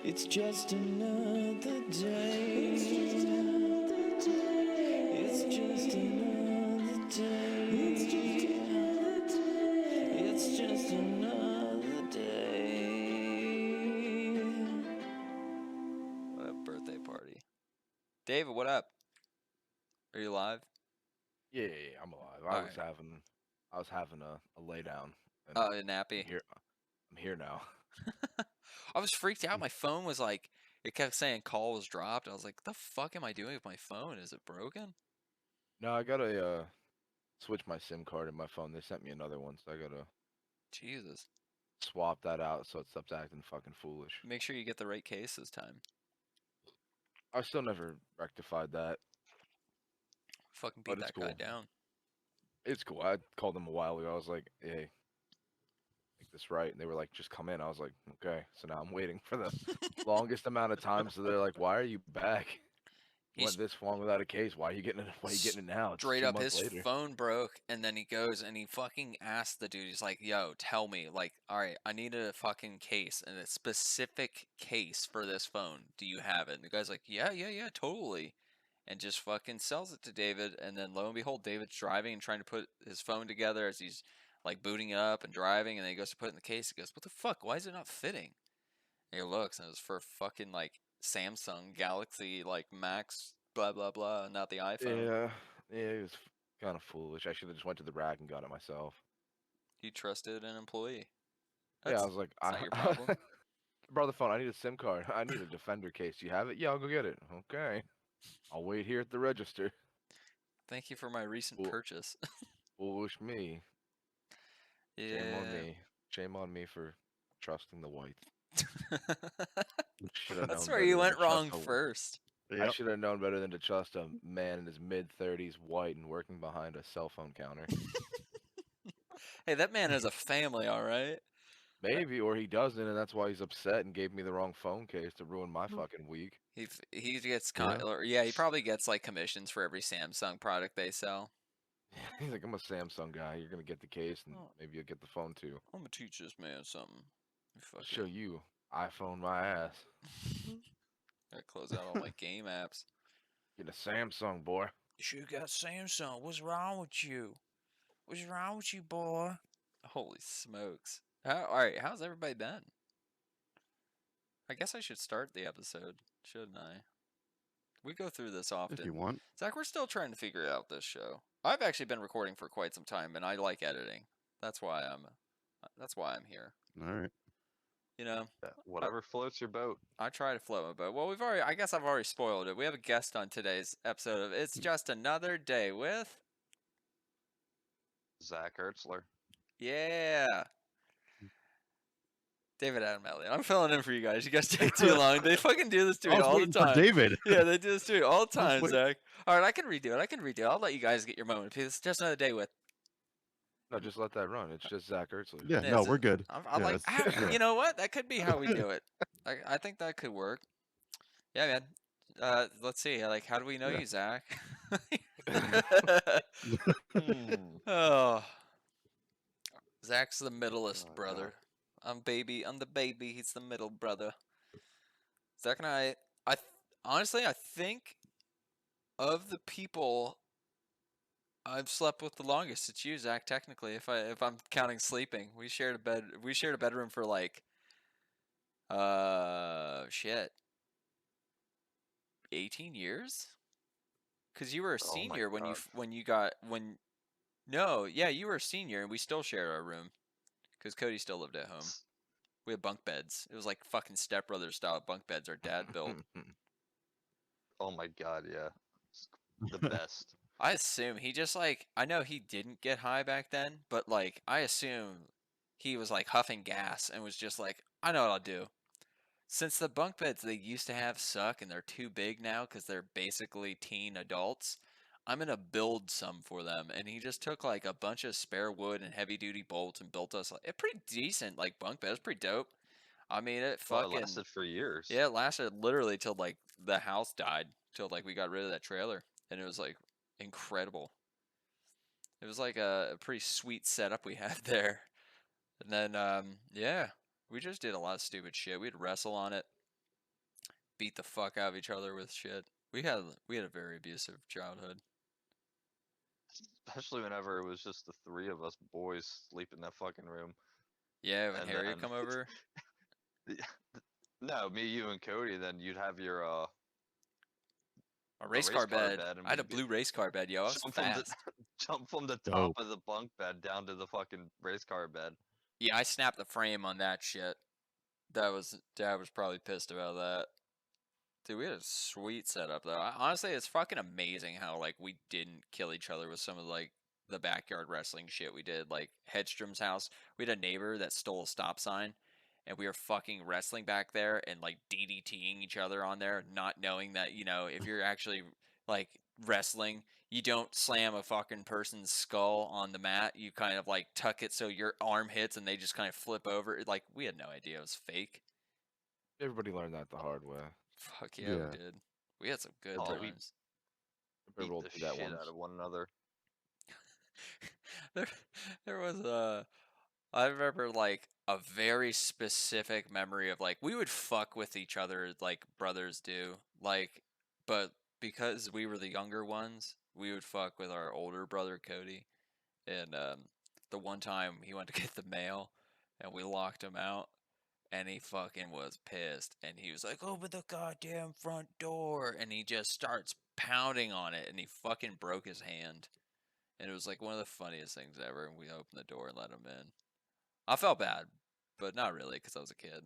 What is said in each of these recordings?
It's just another day. It's just another day. It's just another day. It's just another day. What a birthday party. David, what up? Are you alive? Yeah, I'm alive. I was having a lay down, and Oh, nappy. I'm here now. I was freaked out. My phone was like, it kept saying call was dropped. I was like, what the fuck am I doing with my phone? Is it broken? No, I gotta switch my SIM card in my phone. They sent me another one, so I gotta Jesus. swap that out so it stops acting fucking foolish. Make sure you get the right case this time. I still never rectified that, Fucking beat but it's that guy cool. down. It's cool. I called them a while ago. I was like, hey, make this right, and they were like, just come in. I was like, okay. So now I'm waiting for the longest amount of time. So they're like, why are you back? You went He's this long without a case. Why are you getting it? Why are you getting it now? It's straight 2 up, months his later. phone broke, and then he goes and he fucking asks the dude, he's like, yo, tell me, like, alright, I need a fucking case, and a specific case for this phone. Do you have it? And the guy's like, yeah, totally. And just fucking sells it to David, and then lo and behold, David's driving and trying to put his phone together as he's like booting it up and driving, and then he goes to put it in the case. He goes, what the fuck? Why is it not fitting? And he looks, and it was for fucking like Samsung Galaxy like Max blah blah blah, not the iPhone. Yeah, yeah, it was kind of foolish. I should have just went to the rack and got it myself. He trusted an employee. Yeah, I That's was like, it's not your problem. brought the phone. I need a SIM card. I need a Defender case. You have it? Yeah, I'll go get it. Okay, I'll wait here at the register. Thank you for my recent Fool, purchase. foolish me. Shame on Yeah. me. Shame on me for trusting the whites. Should have That's known where better you than to went trust wrong a. first. I Yep. should have known better than to trust a man in his mid-30s, white, and working behind a cell phone counter. Hey, that man has a family, all right? Maybe, or he doesn't, and that's why he's upset and gave me the wrong phone case to ruin my fucking week. He gets Yeah. or yeah, he probably gets like commissions for every Samsung product they sell. He's like, I'm a Samsung guy. You're gonna get the case, and Oh, maybe you'll get the phone too. I'm gonna teach this man something. I'll Fucking show you. iPhone my ass. gotta close out all my game apps. Get a Samsung, boy. You should got Samsung. What's wrong with you? What's wrong with you, boy? Holy smokes. All right, how's everybody been? I guess I should start the episode, shouldn't I? We go through this If you often. want. Zach, we're still trying to figure out this show. I've actually been recording for quite some time, and I like editing. That's why I'm here. All right. You know, Whatever floats your boat. I try to float my boat. Well, I guess I've already spoiled it. We have a guest on today's episode of It's Just Another Day with, Zach Ertzler. yeah, David Adam Elliott. I'm filling in for you guys. You guys take too long. They fucking do this to me I was all the waiting for time. David. Yeah, they do this to me all the I was time, wait- Zach. All right, I can redo it. I'll let you guys get your moment. It's just another day with. No, just let that run. It's just Zach Ertzler. Yeah, Yeah, no, so we're good. I'm Yeah, like, yeah. you know what? That could be how we do it. I think that could work. Yeah, man. Let's see. Like, how do we know Yeah. you, Zach? Hmm. Oh, Zach's the middleest Oh, brother. I'm the baby. He's the middle brother. Zach and honestly, I think of the people I've slept with the longest, it's you, Zach. Technically, if I'm counting sleeping, we shared a bed. We shared a bedroom for like, shit, 18 years. Cause you were a Oh my senior when God. no, yeah, you were a senior, and we still shared our room. Cause Cody still lived at home. We had bunk beds. It was like fucking Step Brothers style bunk beds our dad built. Oh my God, yeah. It's the best. I assume he just like, I know he didn't get high back then, but like I assume he was like huffing gas and was just like, I know what I'll do. Since the bunk beds they used to have suck and they're too big now because they're basically teen adults, I'm gonna build some for them. And he just took like a bunch of spare wood and heavy duty bolts and built us like a pretty decent like bunk bed. It's pretty dope. I mean, it Well, it fucking lasted for years. yeah, it lasted literally till like the house died, till like we got rid of that trailer, and it was like incredible. It was like a pretty sweet setup we had there. And then yeah, we just did a lot of stupid shit. We'd wrestle on it. beat the fuck out of each other with shit. We had a very abusive childhood. Especially whenever it was just the three of us boys sleep in that fucking room. Yeah, when And Harry would then come over. no, me, you, and Cody. Then you'd have your A a race race car car bed. bed, and I had a we'd be blue race car bed, yo. I was jump from the fast. jump from the top Dope. of the bunk bed down to the fucking race car bed. Yeah, I snapped the frame on that shit. Dad was probably pissed about that. Dude, we had a sweet setup though. Honestly, it's fucking amazing how like we didn't kill each other with some of like the backyard wrestling shit we did. Like Hedstrom's house, we had a neighbor that stole a stop sign, and we were fucking wrestling back there and like DDTing each other on there, not knowing that if you're actually like wrestling, you don't slam a fucking person's skull on the mat. You kind of like tuck it so your arm hits and they just kind of flip over. Like we had no idea it was fake. Everybody learned that the hard way. Fuck yeah, we Yeah. did. We had some good Oh, we times. Everybody beat rolled the through that shit once. out of one another. there, there was I remember like a very specific memory of like we would fuck with each other like brothers do, like, but because we were the younger ones, we would fuck with our older brother Cody, and the one time he went to get the mail, and we locked him out, and he fucking was pissed, and he was like, "Open the goddamn front door," and he just starts pounding on it, and he fucking broke his hand. And it was like one of the funniest things ever. And we opened the door and let him in. I felt bad, but not really because I was a kid.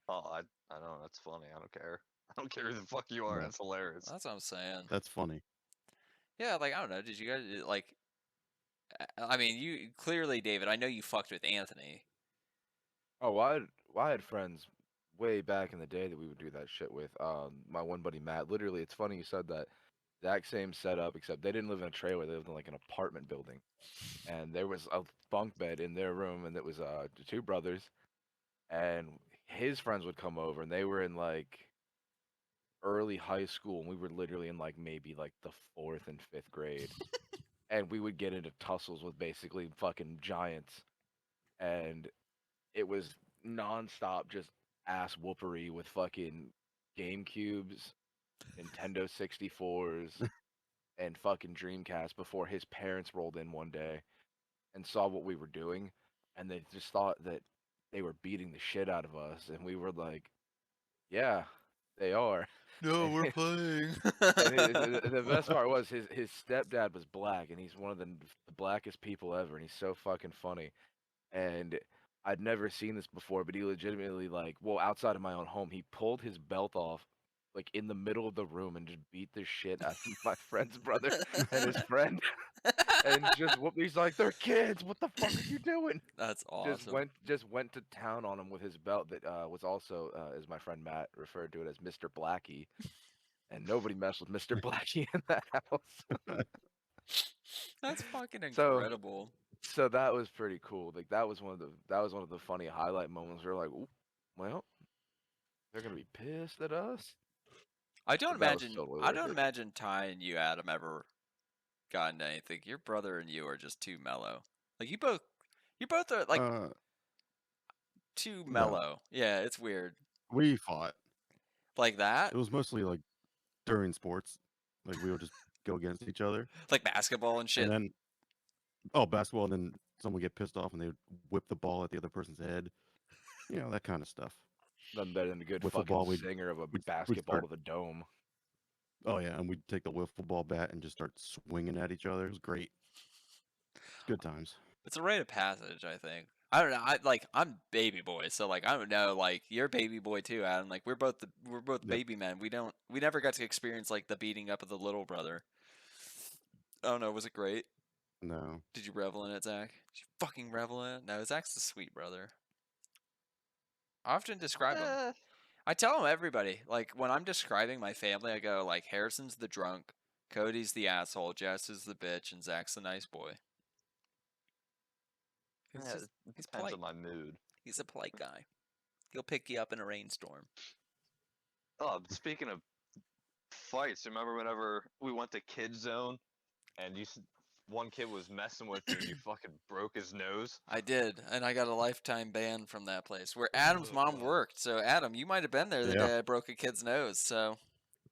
Oh, I don't know. That's funny. I don't care. I don't care who the fuck you are. Yeah. That's hilarious. That's what I'm saying. That's funny. Yeah, like I don't know. Did you guys like? I mean, you clearly, David. I know you fucked with Anthony. Oh, well, I had friends way back in the day that we would do that shit with. My one buddy Matt. Literally, it's funny you said that. Exact same setup, except they didn't live in a trailer. They lived in like an apartment building, and there was a bunk bed in their room, and it was the two brothers, and his friends would come over, and they were in like early high school, and we were literally in like maybe like the fourth and fifth grade, and we would get into tussles with basically fucking giants, and it was nonstop just ass whoopery with fucking GameCubes, Nintendo 64s, and fucking Dreamcast before his parents rolled in one day and saw what we were doing, and they just thought that they were beating the shit out of us, and we were like, "Yeah, they are." No, And, we're playing. the best part was his stepdad was black, and he's one of the blackest people ever, and he's so fucking funny. And I'd never seen this before, but he legitimately like, well, outside of my own home, he pulled his belt off like in the middle of the room and just beat the shit out of my friend's brother and his friend, and just whoop. He's like, "They're kids. What the fuck are you doing?" That's Just awesome. went to town on him with his belt that was also, as my friend Matt referred to it as, Mr. Blackie, and nobody messed with Mr. Blackie in that house. That's fucking So incredible. so that was pretty cool. Like that was one of the funny highlight moments. We are like, "Ooh, well, they're gonna be pissed at us," I don't but that was imagine. totally I worth don't it. imagine Ty and you, Adam, ever gotten to anything. Your brother and you are just too mellow. Like you both are like Uh, too no, mellow. Yeah, it's weird. we fought. Like that, It was mostly like during sports. Like we would just go against each other, like basketball and and shit. then basketball. And then someone would get pissed off, and they would whip the ball at the other person's head. You know, that kind of stuff. Nothing better than a good Wiffle fucking ball. We'd zinger of a we'd basketball start. to the dome. Oh yeah, and we'd take the wiffle ball bat and just start swinging at each other. It was great. Good times. It's a rite of passage, I think. I don't know. I'm baby boy, so like I don't know. Like you're baby boy too, Adam. Like we're both Yep. baby men. We never got to experience like the beating up of the little brother. I don't know. Was it great? No. Did you revel in it, Zach? Did you fucking revel in it? No, Zach's the sweet brother. I often describe him. Eh, I tell him everybody. Like when I'm describing my family, I go like Harrison's the drunk, Cody's the asshole, Jess is the bitch, and Zach's the nice boy. He's just it he's depends polite. on my mood. He's a polite guy. He'll pick you up in a rainstorm. Oh, speaking of fights, remember whenever we went to Kid Zone and one kid was messing with you and you fucking broke his nose. I did, and I got a lifetime ban from that place where Adam's mom Ugh. worked. So Adam, you might have been there the Yeah. day I broke a kid's nose. So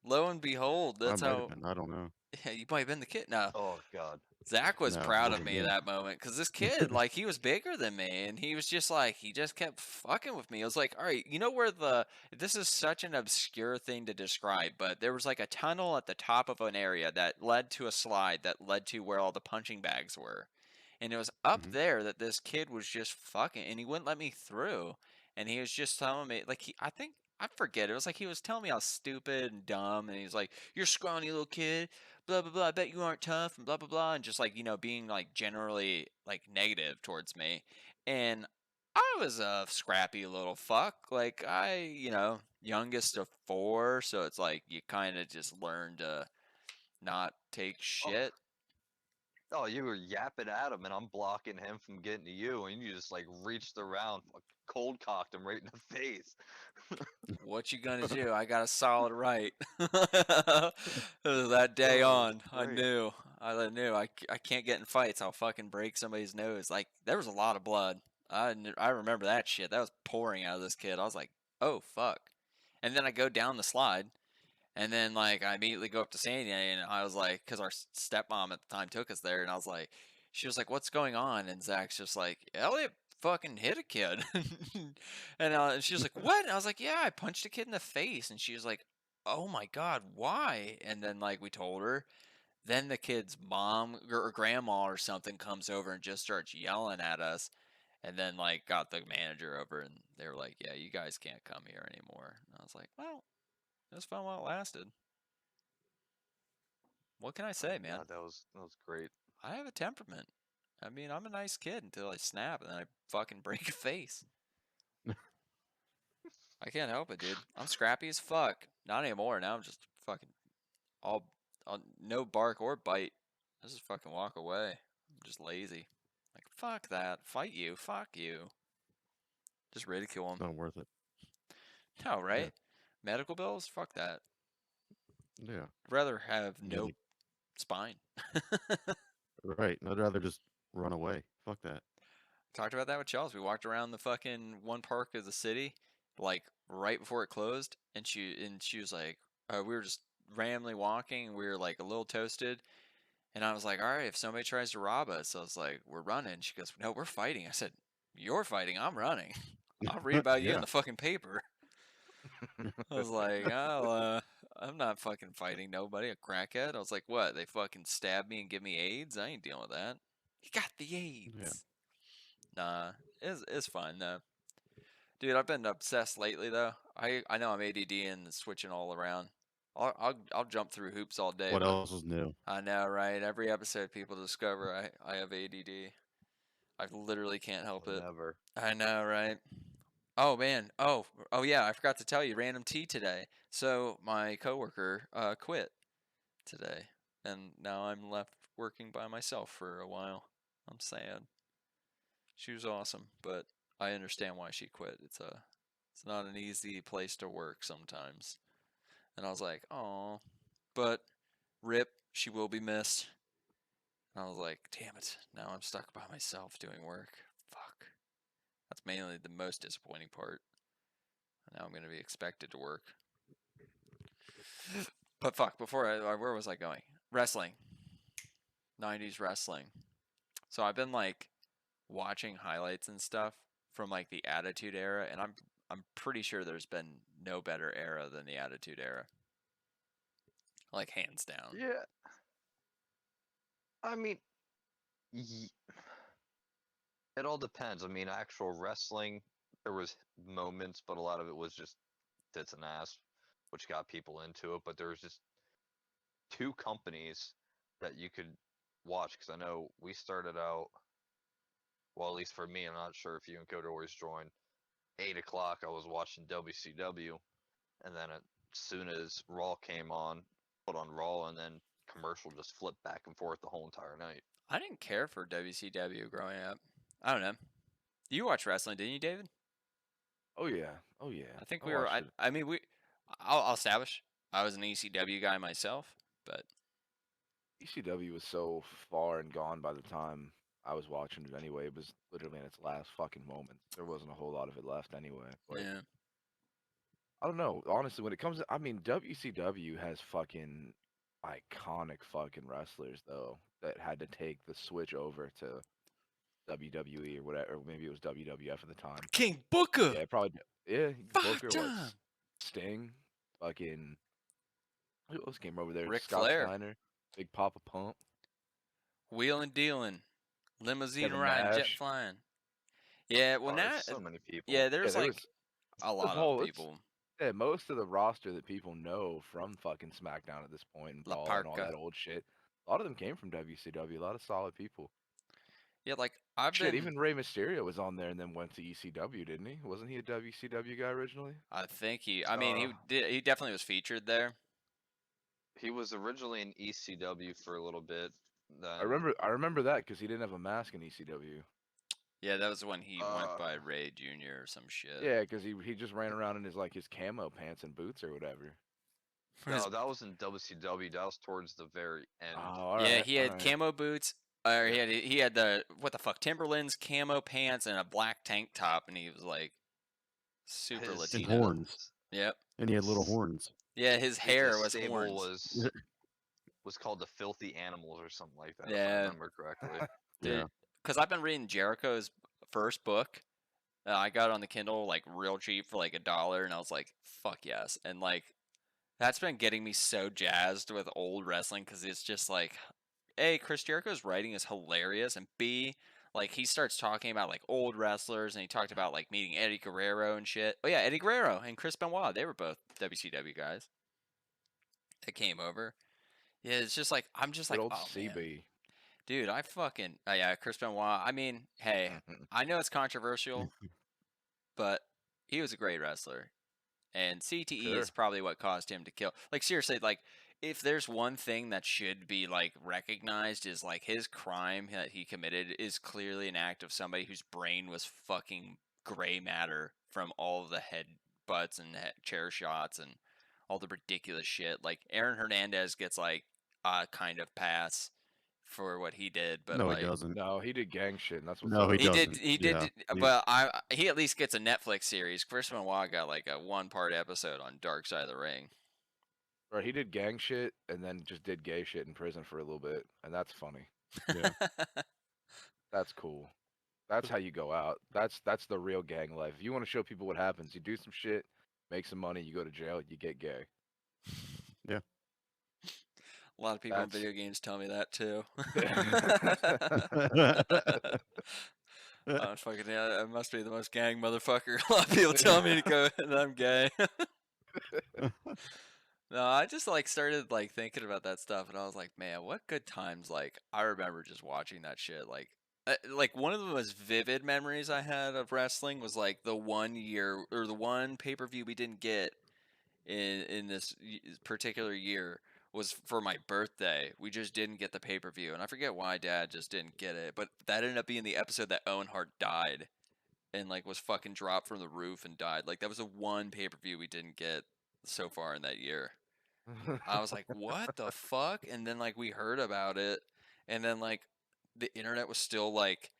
lo and behold, I that's might have how. been. I don't know. Yeah, you might have been the kid. No, Oh god. Zach was No, proud of wasn't me me. at that moment because this kid, like, he was bigger than me, and he was just like, he just kept fucking with me. I was like, all right, you know where this is such an obscure thing to describe, but there was like a tunnel at the top of an area that led to a slide that led to where all the punching bags were. And it was up Mhm. there that this kid was just fucking, and he wouldn't let me through. And he was just telling me, like, I think, I forget, it was like he was telling me how stupid and dumb, and he's like, you're a scrawny little kid, blah blah blah, I bet you aren't tough, and blah blah blah, and just like, being like generally like negative towards me. And I was a scrappy little fuck, like youngest of four, so it's like you kind of just learn to not take Oh, shit. oh, you were yapping at him and I'm blocking him from getting to you and you just like reached around, cold cocked him right in the face. What you gonna do? I got a solid right. That day Oh, on, that's great. I knew I can't get in fights. I'll fucking break somebody's nose. Like, there was a lot of blood. I remember that shit. That was pouring out of this kid. I was like, oh fuck. And then I go down the slide, and then like I immediately go up to Sandy, and I was like, because our stepmom at the time took us there, and I was like, she was like, "What's going on?" And Zach's just like, "Elliot fucking hit a kid," and she was like, "What?" And I was like, "Yeah, I punched a kid in the face," and she was like, "Oh my god, why?" And then like we told her. Then the kid's mom or grandma or something comes over and just starts yelling at us. And then like got the manager over and they were like, "Yeah, you guys can't come here anymore." And I was like, "Well, it was fun while it lasted. What can I Oh say, man? god, that was great. I have a temperament. I mean, I'm a nice kid until I snap and then I fucking break a face. I can't help it, dude. I'm scrappy as fuck. Not anymore. Now I'm just fucking all no bark or bite. I just fucking walk away. I'm just lazy. Like, fuck that. Fight you. Fuck you. Just ridicule It's them. not worth it. No, Yeah. right? Medical bills? Fuck that. Yeah. I'd rather have You no like, spine. right. I'd rather just run away. Fuck that. Talked about that with Chelsea. We walked around the fucking one park of the city, like right before it closed, and she was like, we were just randomly walking, and we were like a little toasted, and I was like, all right, if somebody tries to rob us, I was like, we're running. She goes, no, we're fighting. I said, you're fighting, I'm running. I'll read about you in Yeah. the fucking paper. I was like, oh, I'm not fucking fighting nobody, a crackhead. I was like, what? They fucking stab me and give me AIDS? I ain't dealing with that. He got the AIDS. Yeah. Nah, it's fun though. Dude, I've been obsessed lately though. I know I'm ADD and switching all around. I'll jump through hoops all day, What but else is new? I know, right? Every episode people discover I have ADD. I literally can't help it. Never. I know, right? Oh man. Oh yeah, I forgot to tell you random tea today. So my coworker quit today, and now I'm left working by myself for a while. I'm sad. She was awesome, but I understand why she quit. It's not an easy place to work sometimes. And I was like, "Oh," but rip, she will be missed. And I was like, "Damn it! Now I'm stuck by myself doing work. Fuck." That's mainly the most disappointing part. Now I'm gonna be expected to work. But fuck, before where was I going? Wrestling. 90s wrestling. So I've been like watching highlights and stuff from like the Attitude Era, and I'm pretty sure there's been no better era than the Attitude Era. Like hands down. Yeah. I mean, y- it all depends. I mean, actual wrestling, there was moments, but a lot of it was just tits and ass, which got people into it. But there was just two companies that you could watch because I know we started out. Well, at least for me, I'm not sure if you and Cody always joined. 8 o'clock, I was watching WCW, and then as soon as Raw came on, put on Raw, and then commercial just flipped back and forth the whole entire night. I didn't care for WCW growing up. I don't know. You watched wrestling, didn't you, David? Oh yeah. Oh yeah. I think I we were. watched it. I mean, I'll establish. I was an ECW guy myself, but ECW was so far and gone by the time I was watching it anyway. It was literally in its last fucking moments. There wasn't a whole lot of it left anyway. But Yeah. I don't know. Honestly, when it comes to, I mean, WCW has fucking iconic fucking wrestlers though that had to take the switch over to WWE or whatever, or maybe it was WWF at the time. King Booker. Yeah, probably. Yeah, Five Booker time. was Sting, fucking. Who else came over there? Ric Scott Flair. Steiner, Big Papa Pump, Wheeling dealing. Limousine Kevin riding, jet Nash. flying. Yeah, well Oh, now, there's so many people. yeah, Yeah, there's there like was a lot of whole. people. Yeah, most of the roster that people know from fucking SmackDown at this point and La Paul and all Parka. that old shit. A lot of them came from WCW. A lot of solid people. Yeah, like I've Shit, been. even Rey Mysterio was on there and then went to ECW, didn't he? Wasn't he a WCW guy originally? I think he. I mean, he Uh, did. He definitely was featured there. He was originally in ECW for a little bit. Then I remember that because he didn't have a mask in ECW. Yeah, that was when he went by Uh, Ray Jr. or some shit. Yeah, because he just ran around in his camo pants and boots or whatever. no, that was in WCW. That was towards the very end. Oh, all Yeah, right, he all had right. camo boots. Or he had the what the fuck Timberlands camo pants and a black tank top, and he was like super His- And Latino. horns. Yep. And he had little horns. Yeah, his I think hair the was stable horns. was called the Filthy Animals or something like that, if Yeah. I remember correctly. Yeah. Because I've been reading Jericho's first book. I got it on the Kindle like real cheap for like $1, and I was like, "Fuck yes!" And like, that's been getting me so jazzed with old wrestling because it's just like, A, Chris Jericho's writing is hilarious, and B, like he starts talking about like old wrestlers, and he talked about like meeting Eddie Guerrero and shit. Oh yeah, Eddie Guerrero and Chris Benoit, they were both WCW guys that came over. Yeah, it's just like I'm just Good like, old oh man, CB. dude, I fucking yeah, Chris Benoit. I mean, hey, I know it's controversial, but he was a great wrestler. And CTE is Sure. probably what caused him to kill. Like seriously, like if there's one thing that should be like recognized is like his crime that he committed is clearly an act of somebody whose brain was fucking gray matter from all of the head butts and chair shots and all the ridiculous shit. Like Aaron Hernandez gets like a kind of pass for what he did, but No, like he doesn't. No, he did gang shit, and that's what's No, up. he he did, doesn't. he did, Yeah. but he at least gets a Netflix series. Chris Benoit got like a 1-part episode on Dark Side of the Ring. Right, he did gang shit and then just did gay shit in prison for a little bit, and that's funny. Yeah. That's cool. That's how you go out. That's the real gang life. If you want to show people what happens, you do some shit, make some money, you go to jail, you get gay. A lot of people in That's- video games tell me that too. Fucking yeah, I must be the most gang motherfucker. A lot of people tell me to go that I'm gay. No, I just like started like thinking about that stuff, and I was like, man, what good times! Like I remember just watching that shit. Like one of the most vivid memories I had of wrestling was like the one year or the one pay per view we didn't get in this particular year was for my birthday. We just didn't get the pay per view, and I forget why Dad just didn't get it. But that ended up being the episode that Owen Hart died, and like was fucking dropped from the roof and died. Like that was the one pay per view we didn't get so far in that year. I was like, what the fuck? And then like we heard about it, and then like the internet was still like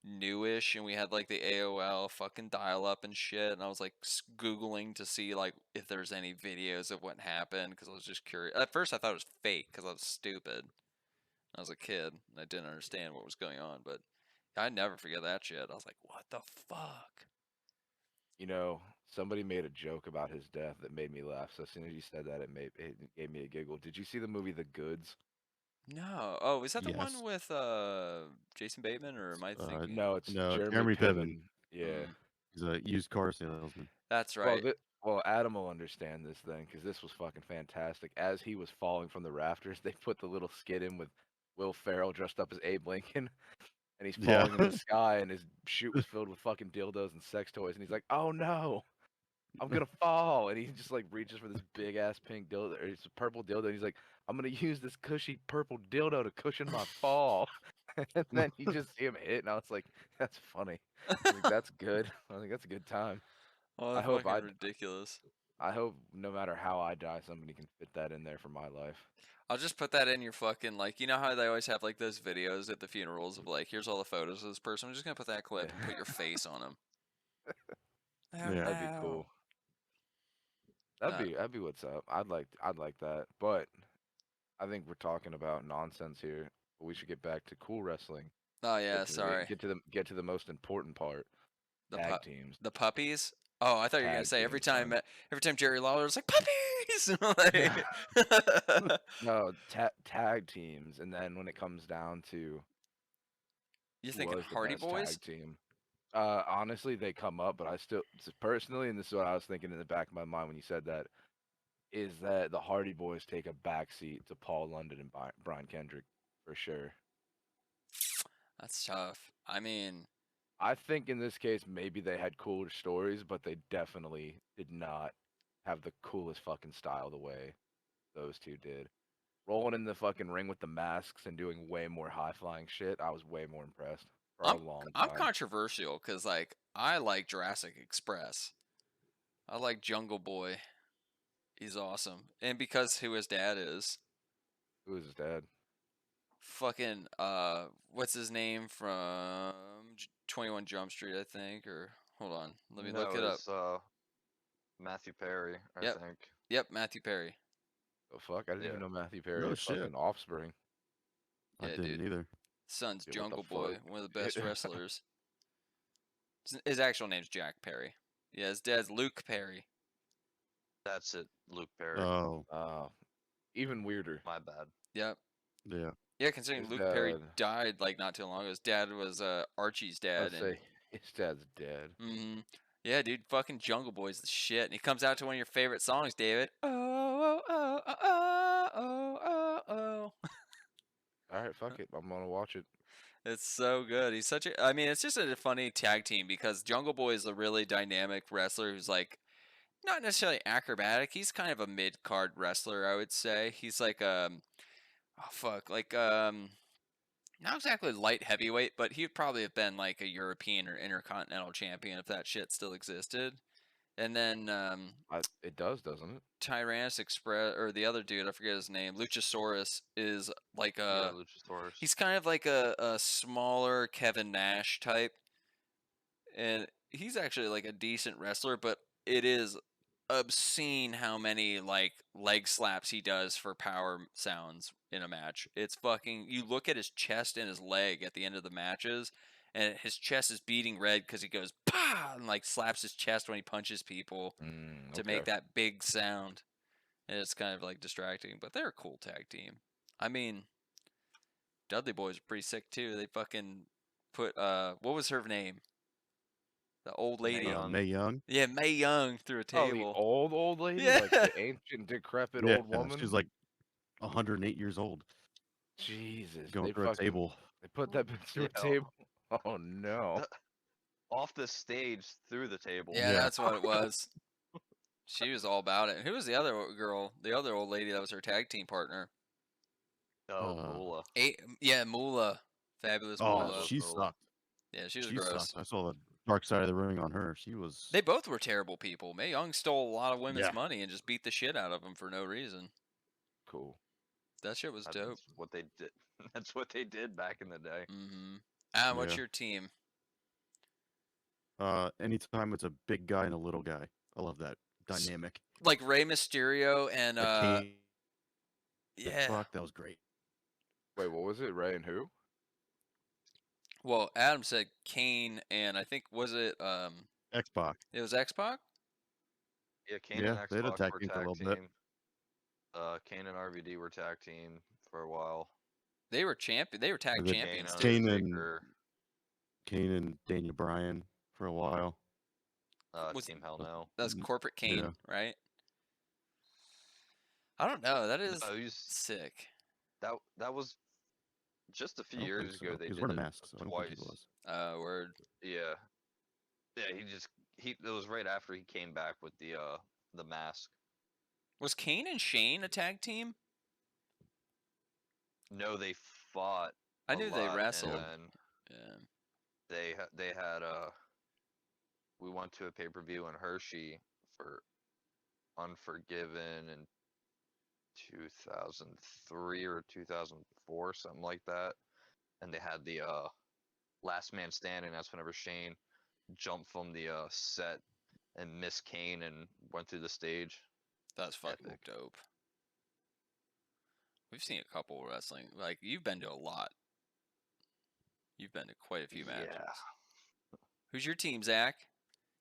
newish, and we had like the AOL fucking dial up and shit. And I was like Googling to see like if there's any videos of what happened because I was just curious. At first, I thought it was fake because I was stupid. I was a kid and I didn't understand what was going on, but I never forget that shit. I was like, what the fuck? You know, somebody made a joke about his death that made me laugh. So as soon as you said that, it gave me a giggle. Did you see the movie The Goods? No. Oh, is that the Yes. one with Jason Bateman, or am I thinking? No, it's No, Jeremy Jeremy Piven. Piven. Yeah. Mm, He's a used car salesman. that's Well, right. well, Adam will understand this then because this was fucking fantastic. As he was falling from the rafters, they put the little skit in with Will Ferrell dressed up as Abe Lincoln, and he's Yeah. falling in the sky, and his chute was filled with fucking dildos and sex toys, and he's like, "Oh no, I'm gonna fall!" And he just like reaches for this big ass pink dildo, or it's a purple dildo, and he's like, "I'm gonna use this cushy purple dildo to cushion my fall." And then you just see him hit, and I was like, "That's funny." I was like, "That's good." I think that's a good time. Oh, I hope fucking I'd- ridiculous. I hope no matter how I die, somebody can fit that in there for my life. I'll just put that in your fucking, like, you know how they always have like those videos at the funerals of like, here's all the photos of this person. I'm just gonna put that clip and put your face on them. Oh Yeah. That'd be no. cool. Nah. That'd be what's up. I'd like that. But I think we're talking about nonsense here. We should get back to cool wrestling. Oh yeah, Get to sorry. get to the most important part. The Tag teams. the puppies. Oh, I thought you were gonna Tag say teams, man. every time Jerry Lawler's like puppies. Like- No, tag teams, and then when it comes down to You're who thinking was the Hardy best Boys? tag team, honestly, they come up, but I still personally, and this is what I was thinking in the back of my mind when you said that, is that the Hardy Boys take a backseat to Paul London and Brian Kendrick for sure. That's tough. I mean, I think in this case, maybe they had cooler stories, but they definitely did not have the coolest fucking style the way those two did. Rolling in the fucking ring with the masks and doing way more high flying shit, I was way more impressed for a long I'm time. controversial because like I like Jurassic Express. I like Jungle Boy. He's awesome, and because who his dad is. Who was his dad? Fucking what's his name from 21 Jump Street, I think, or hold on, let me look it up. It's Matthew Perry, I Yep. think. Yep, Matthew Perry. The fuck? I didn't even Yeah. know Matthew Perry No had shit. fucking offspring. I Yeah, didn't dude. either. Son's Yeah, what the Jungle Boy, fuck? one of the best wrestlers. His actual name's Jack Perry. Yeah, his dad's Luke Perry. That's it, Luke Perry. Oh, Even weirder. My bad. Yep. yeah. Yeah, considering His Luke Perry dad. died like not too long ago. His dad was Archie's dad, Let's and say his dad's dead. yeah, dude, fucking Jungle Boy's the shit. And he comes out to one of your favorite songs, David. Oh, oh, oh, oh, oh, oh, oh. All right, fuck it. I'm gonna watch it. It's so good. He's such a. I mean, it's just a funny tag team because Jungle Boy is a really dynamic wrestler who's like not necessarily acrobatic. He's kind of a mid card wrestler, I would say. He's like oh fuck, like not exactly light heavyweight, but he'd probably have been like a European or intercontinental champion if that shit still existed. And then It does, doesn't it? Tyrannus Express or the other dude, I forget his name, Luchasaurus is like Yeah, a Luchasaurus. he's kind of like a smaller Kevin Nash type, and he's actually like a decent wrestler, but it is obscene how many like leg slaps he does for power sounds in a match. It's fucking, you look at his chest and his leg at the end of the matches and his chest is beating red because he goes pa and like slaps his chest when he punches people to make Okay. that big sound. And it's kind of like distracting, but they're a cool tag team. I mean, Dudley Boys are pretty sick too. They fucking put what was her name? The old lady. Young. Mae Young. Yeah, Mae Young through a Oh, the table. old lady, Yeah. like the ancient, decrepit Yeah, old woman. she's like 108 years old. Jesus, Going they through a fucking table. they put that bitch through a Yeah. table. Oh no. Off the stage through the table. Yeah, Yeah. that's what it was. She was all about it. Who was the other girl? The other old lady that was her tag team partner? Oh, Moolah. Yeah, Moolah. Fabulous Oh, Moolah. love she Moolah. sucked. Yeah, she was She gross. sucked. I saw the dark side of the ring on her. She was. They both were terrible people. Mae Young stole a lot of women's Yeah. money and just beat the shit out of them for no reason. Cool. That shit was dope. That's what they did. That's what they did back in the day. Mm-hmm. What's Yeah. your team? Anytime it's a big guy and a little guy, I love that dynamic. Like Rey Mysterio and yeah. Fuck, that was great. Wait, what was it? Ray and who? Well, Adam said Kane and I think was it X-Pac. it was X-Pac? Yeah, Kane Yeah, and they had a X-Pac tag were team for a tag little bit. team. Kane and RVD were tag team for a while. They were tag The champions. Kane too. Undertaker, Kane and Daniel Bryan for a while. Was- Team Hell No. That's corporate Kane, Yeah. right? I don't know. That is No, sick. that was just a I few don't years think so, ago. They he's did wearing it a mask, so I don't twice. think he was. Word. Yeah, yeah. It was right after he came back with the mask. Was Kane and Shane a tag team? No, they fought. I a knew they lot, wrestled. And Yeah. then they had we went to a pay-per-view in Hershey for Unforgiven in 2003 or 2004, something like that. And they had the last man standing. That's whenever Shane jumped from the set and missed Kane and went through the stage. That's fucking Epic. dope. We've seen a couple wrestling. Like, you've been to a lot. You've been to quite a few matches. Yeah. Who's your team, Zach?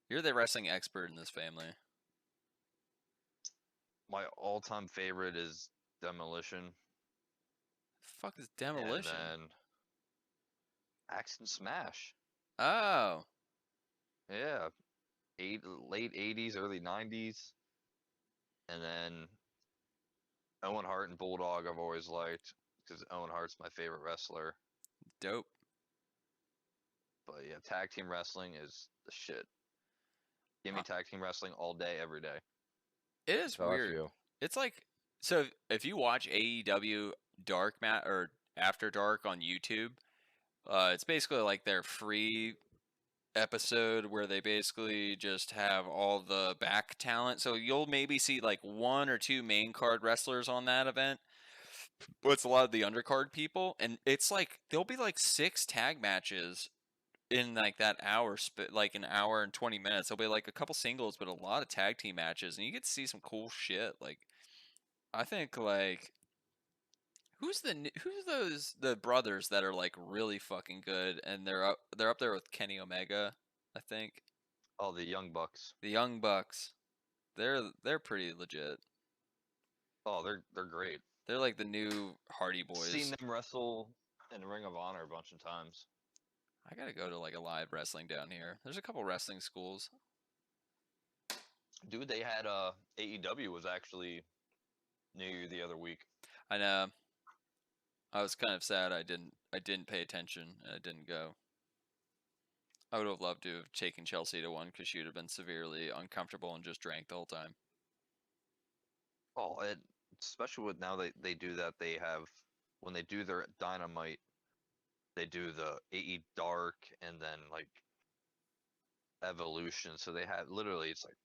You're the wrestling expert in this family. My all-time favorite is Demolition. Fuck is Demolition? And then Axe and Smash. Oh, Yeah. Late 80s, early 90s. And then Owen Hart and Bulldog I've always liked because Owen Hart's my favorite wrestler. dope. But yeah, tag team wrestling is the shit. Give me Huh. tag team wrestling all day, every day. It is How I weird. feel. It's like, so if you watch AEW Dark Mat or After Dark on YouTube, it's basically like their free episode where they basically just have all the back talent. So you'll maybe see like one or two main card wrestlers on that event. But it's a lot of the undercard people, and it's like there'll be like 6 tag matches in like that hour, like an hour and 20 minutes. There'll be like a couple singles, but a lot of tag team matches, and you get to see some cool shit. Like, I think like who's the brothers that are like really fucking good, and they're up there with Kenny Omega, I think. Oh, the Young Bucks. The Young Bucks. They're pretty legit. Oh, they're great. They're like the new Hardy Boys. Seen them wrestle in Ring of Honor a bunch of times. I gotta go to like a live wrestling down here. There's a couple wrestling schools. Dude, they had AEW was actually New Year the other week. I know. I was kind of sad I didn't pay attention and I didn't go. I would have loved to have taken Chelsea to one because she would have been severely uncomfortable and just drank the whole time. Oh, especially with now they do that. They have when they do their Dynamite, they do the AE Dark and then like Evolution. So they have literally it's like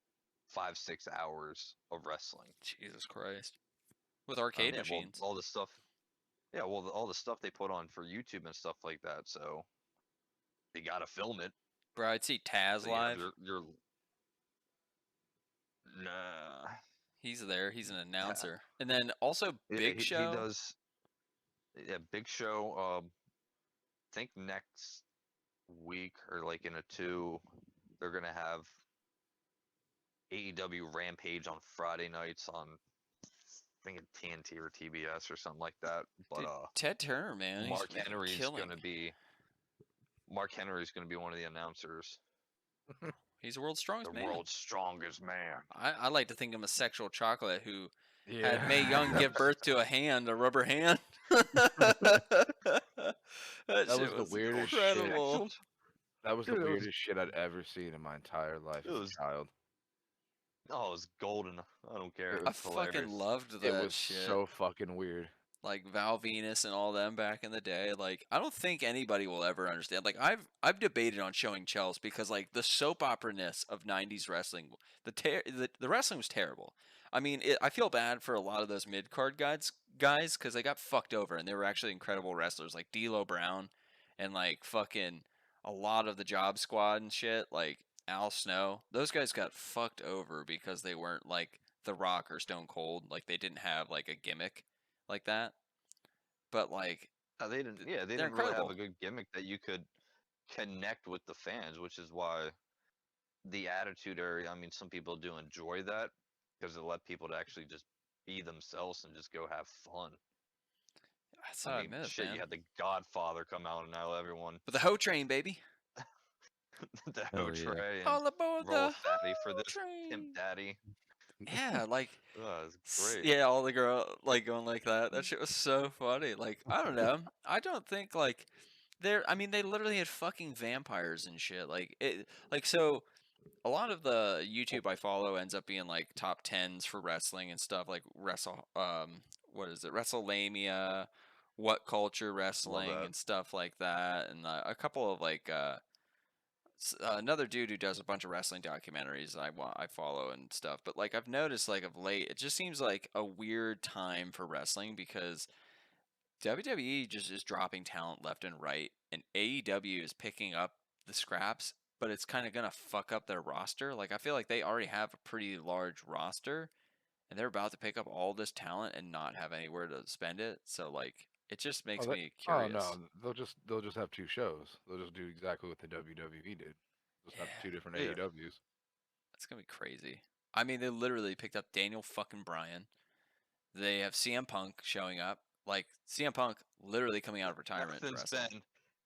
5-6 hours of wrestling. Jesus Christ. With arcade Yeah, well, machines. all the stuff. Yeah, well, all the stuff they put on for YouTube and stuff like that. So they gotta film it. Bro, I'd see Taz So you have live. Nah. He's there. He's an announcer. And then also Yeah, Big Show. He does. Yeah, Big Show. Think next week or like in a 2, they're gonna have AEW Rampage on Friday nights on I think TNT or TBS or something like that. But Dude, Ted Turner, man. Mark he's Henry's killing. gonna be one of the announcers. He's the world's strongest The man. world's strongest man. I like to think I'm a sexual chocolate who Yeah. had Mae Young give birth to a rubber hand. that was shit the weirdest shit. incredible. That was the Dude, it was- weirdest shit I'd ever seen in my entire life It as was a child. Oh, it was golden. I don't care. It It I was fucking hilarious. loved that It was shit. so fucking weird. Like Val Venus and all them back in the day. Like, I don't think anybody will ever understand. Like, I've debated on showing Chels because like the soap opera-ness of 90s wrestling, the wrestling was terrible. I mean, I feel bad for a lot of those mid-card guys because they got fucked over and they were actually incredible wrestlers like D'Lo Brown and like fucking a lot of the Job Squad and shit, like Al Snow. Those guys got fucked over because they weren't like The Rock or Stone Cold. Like, they didn't have like a gimmick like that. But like, They didn't. Yeah, they they're didn't really have incredible. a good gimmick that you could connect with the fans, which is why the Attitude Era. I mean, some people do enjoy that because it let people to actually just be themselves and just go have fun. That's I how I mean, miss, shit, man. you had the Godfather come out and now everyone But the Ho Train, baby. the Hell Ho yeah. Tray and All aboard Roll the Fatty for Ho this Train. Pimp Daddy. Yeah, like It's great. yeah, all the girl like going like that. That shit was so funny. Like, I don't know. I don't think like I mean, they literally had fucking vampires and shit. Like so a lot of the YouTube I follow ends up being like top 10s for wrestling and stuff like what is it? WrestleLamia, What Culture Wrestling that. and stuff like that, and a couple of like another dude who does a bunch of wrestling documentaries I follow and stuff. But like I've noticed, like of late, it just seems like a weird time for wrestling because WWE just is dropping talent left and right, and AEW is picking up the scraps, but it's kind of gonna fuck up their roster. Like I feel like they already have a pretty large roster, and they're about to pick up all this talent and not have anywhere to spend it. So like it just makes me Oh curious. no, they'll just have 2 shows. They'll just do exactly what the WWE did. Just have Yeah, 2 different Yeah. AEWs. that's gonna be crazy. I mean, they literally picked up Daniel fucking Bryan. They have CM Punk showing up. Like CM Punk literally coming out of retirement to wrestle.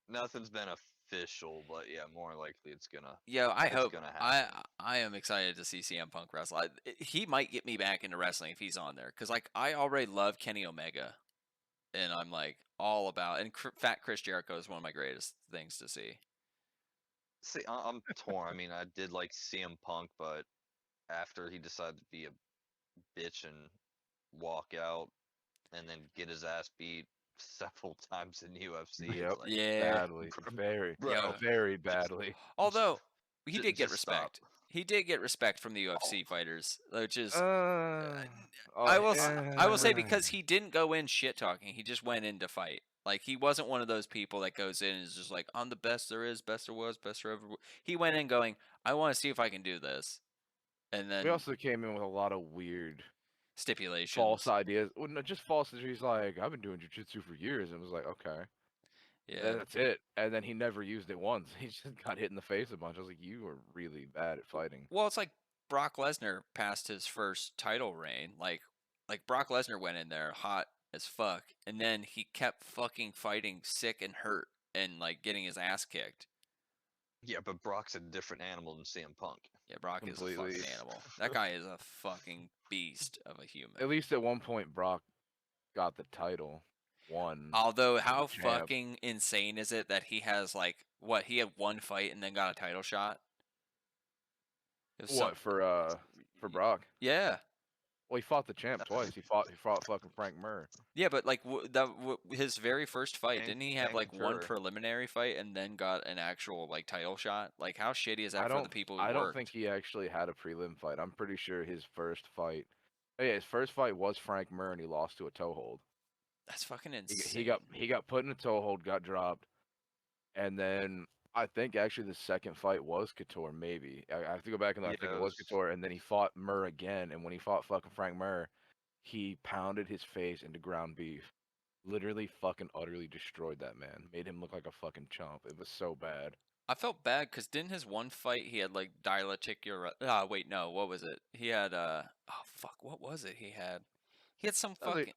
Nothing's been official, but yeah, more likely it's gonna Yeah, I it's hope. gonna happen. I am excited to see CM Punk wrestle. He might get me back into wrestling if he's on there, because like I already love Kenny Omega, and I'm like all about. And Fat Chris Jericho is one of my greatest things to see. See, I'm torn. I mean, I did like CM Punk, but after he decided to be a bitch and walk out and then get his ass beat several times in UFC, Yep, it's like, Yeah, badly, very, yo. very just, badly. Although he did get just stop. respect. He did get respect from the Oh, UFC fighters, which is Uh, I oh, will I will say, yeah. because he didn't go in shit talking. He just went in to fight. Like he wasn't one of those people that goes in and is just like, I'm the best there is, best there was, best there ever. He went in going, I want to see if I can do this, and We then also came in with a lot of weird false stipulations. ideas. Well, no, just false. He's like, I've been doing jujitsu for years, and it was like, okay, Yeah. and that's it. And then he never used it once. He just got hit in the face a bunch. I was like, you are really bad at fighting. Well, it's like Brock Lesnar passed his first title reign. Like Brock Lesnar went in there hot as fuck, and then he kept fucking fighting sick and hurt and like getting his ass kicked. yeah, but Brock's a different animal than CM Punk. Yeah, Brock is a Completely. fucking animal. That guy is a fucking beast of a human. At least at one point, Brock got the title, won, Although, was how a champ. fucking insane is it that he has like what he had one fight and then got a title shot? It was What for Brock? yeah, Well, he fought the champ twice. He fought fucking Frank Mir. yeah, but like his very first fight, And didn't he have King like one Couture. preliminary fight and then got an actual like title shot? Like, how shitty is that I for the don't people who I don't worked? think he actually had a prelim fight. I'm pretty sure his first fight. Oh yeah, his first fight was Frank Mir, and he lost to a toe hold. That's fucking He insane. he got put in a toe hold, got dropped, and then I think actually the second fight was Couture. Maybe I have to go back and look. I think Yeah, it it was was- Couture, and then he fought Mir again. And when he fought fucking Frank Mir, he pounded his face into ground beef. Literally fucking utterly destroyed that man. Made him look like a fucking chump. It was so bad. I felt bad because didn't his one fight he had like dilaticula? Ah, wait, no, what was it? He had oh fuck, what was it? He had some Sounds like, fucking.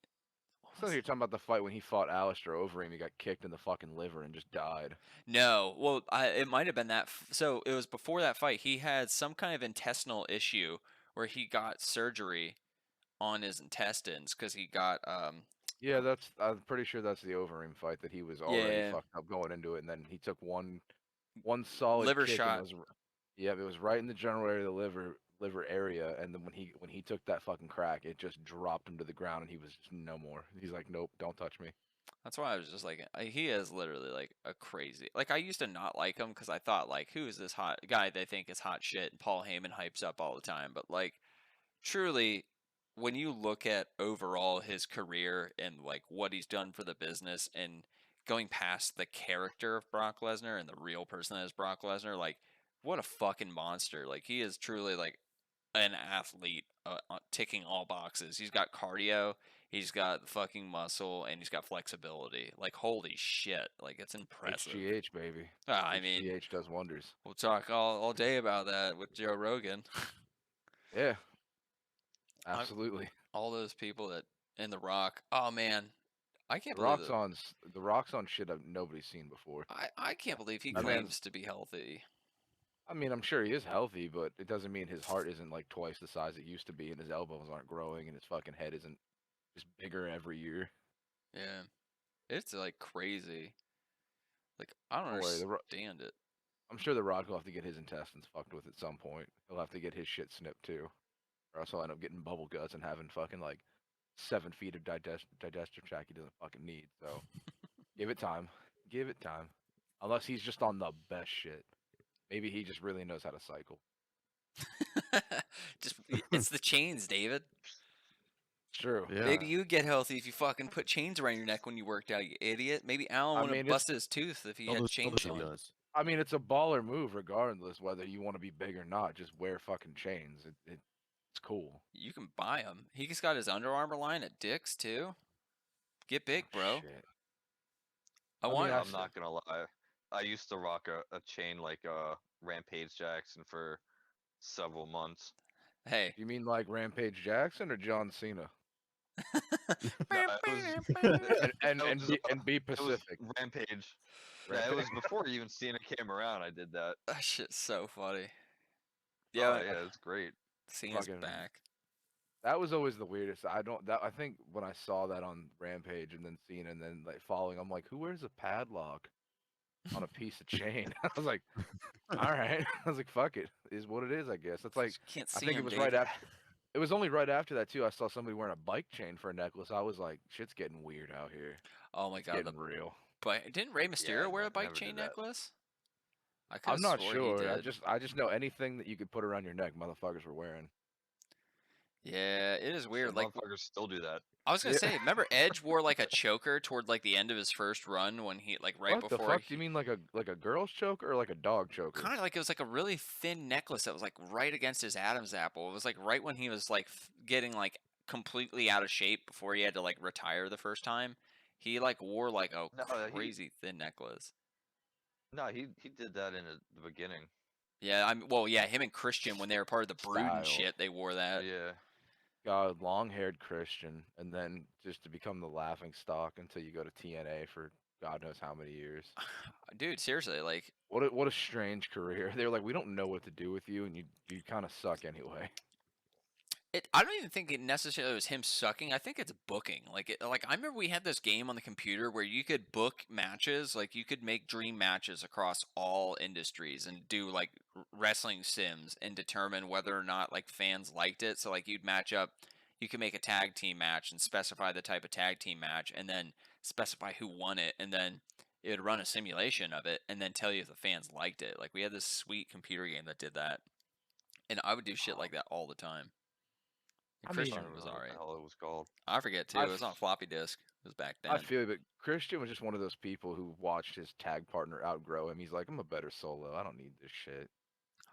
What sounds was like you're it? talking about the fight when he fought Alistair Overeem. He got kicked in the fucking liver and just died. No, well, it might have been that. So it was before that fight. He had some kind of intestinal issue where he got surgery on his intestines because he got Yeah, I'm pretty sure that's the Overeem fight that he was already yeah, fucked up going into it, and then he took one solid liver kick and shot. yeah, it was right in the general area of the liver area, and then when he took that fucking crack, it just dropped him to the ground, and he was just no more. He's like, nope, don't touch me. That's why I was just like, he is literally like a crazy. Like I used to not like him because I thought like, who is this hot guy they think is hot shit? And Paul Heyman hypes up all the time, but like truly, when you look at overall his career and like what he's done for the business and going past the character of Brock Lesnar and the real person that is Brock Lesnar, like what a fucking monster. Like he is truly like an athlete, ticking all boxes. He's got cardio, he's got fucking muscle, and he's got flexibility. Like holy shit, like it's impressive. HGH baby. I mean, HGH does wonders. we'll talk all day about that with Joe Rogan. Yeah, absolutely. All those people that in The Rock. Oh man, I can't The believe Rock's that. on the Rock's on shit nobody's seen before. I can't believe he That man's claims to be healthy. I mean, I'm sure he is healthy, but it doesn't mean his heart isn't like twice the size it used to be, and his elbows aren't growing, and his fucking head isn't just bigger every year. Yeah, it's like crazy. Like I don't Don't worry, understand it. I'm sure the Rock will have to get his intestines fucked with at some point. He'll have to get his shit snipped too, or else he'll end up getting bubble guts and having fucking like 7 feet of digestive tract he doesn't fucking need. So give it time. Give it time. Unless he's just on the best shit. Maybe he just really knows how to cycle. It's the chains, David. True. Yeah. Maybe you get healthy if you fucking put chains around your neck when you worked out, you idiot. Maybe Alan I would have mean, it's busted his tooth if he had Although chains he on. does. I mean, it's a baller move regardless whether you want to be big or not. Just wear fucking chains. It's cool. You can buy him. He's got his Under Armour line at Dick's too. Get big, Oh, bro. shit. I I mean, want. I I'm not gonna lie. I used to rock a chain like Rampage Jackson for several months. Hey. You mean like Rampage Jackson or John Cena? No, it was And It was, be it was Pacific. Rampage. Yeah, it was before even Cena came around. I did that. That shit's so funny. Oh Yeah, yeah, it's great. Cena's fucking- back. That was always the weirdest. I think when I saw that on Rampage and then Cena and then like following, I'm like, who wears a padlock on a piece of chain? I was like, all right. I was like, fuck it. Is what it is, I guess. It's like You can't I see think him, it was David. right after. It was only right after that too. I saw somebody wearing a bike chain for a necklace. I was like, shit's getting weird out here. Oh my It's god, getting real. but didn't Rey Mysterio I wear a bike never chain did that. necklace? I could I'm not swore sure. he did. I just know anything that you could put around your neck, motherfuckers were wearing. Yeah, it is weird. Shit, Like motherfuckers still do that. I was gonna Yeah. say, remember Edge wore like a choker toward like the end of his first run when he like right What the before fuck? Do you mean like a girl's choker or like a dog choker? kind of like it was like a really thin necklace that was like right against his Adam's apple. It was like right when he was like getting like completely out of shape before he had to like retire the first time. He like wore like a No, crazy thin necklace. he did that in the beginning. Yeah, well, yeah, him and Christian when they were part of the Brood and Style. shit, they wore that. Yeah. God, long-haired Christian, and then just to become the laughing stock until you go to TNA for God knows how many years. Dude, seriously, like What a strange career. They're like, we don't know what to do with you, and you kind of suck anyway. I don't even think it necessarily was him sucking. I think it's booking. Like I remember we had this game on the computer where you could book matches, like you could make dream matches across all industries and do like wrestling sims and determine whether or not like fans liked it. So like you'd match up, you could make a tag team match and specify the type of tag team match and then specify who won it and then it would run a simulation of it and then tell you if the fans liked it. Like we had this sweet computer game that did that. And I would do shit like that all the time. And I mean- Christian I don't was know what alright. the hell it was called. I forget too. I It was on a floppy disk. It was back then. I feel you, but Christian was just one of those people who watched his tag partner outgrow him. He's like, I'm a better solo. I don't need this shit.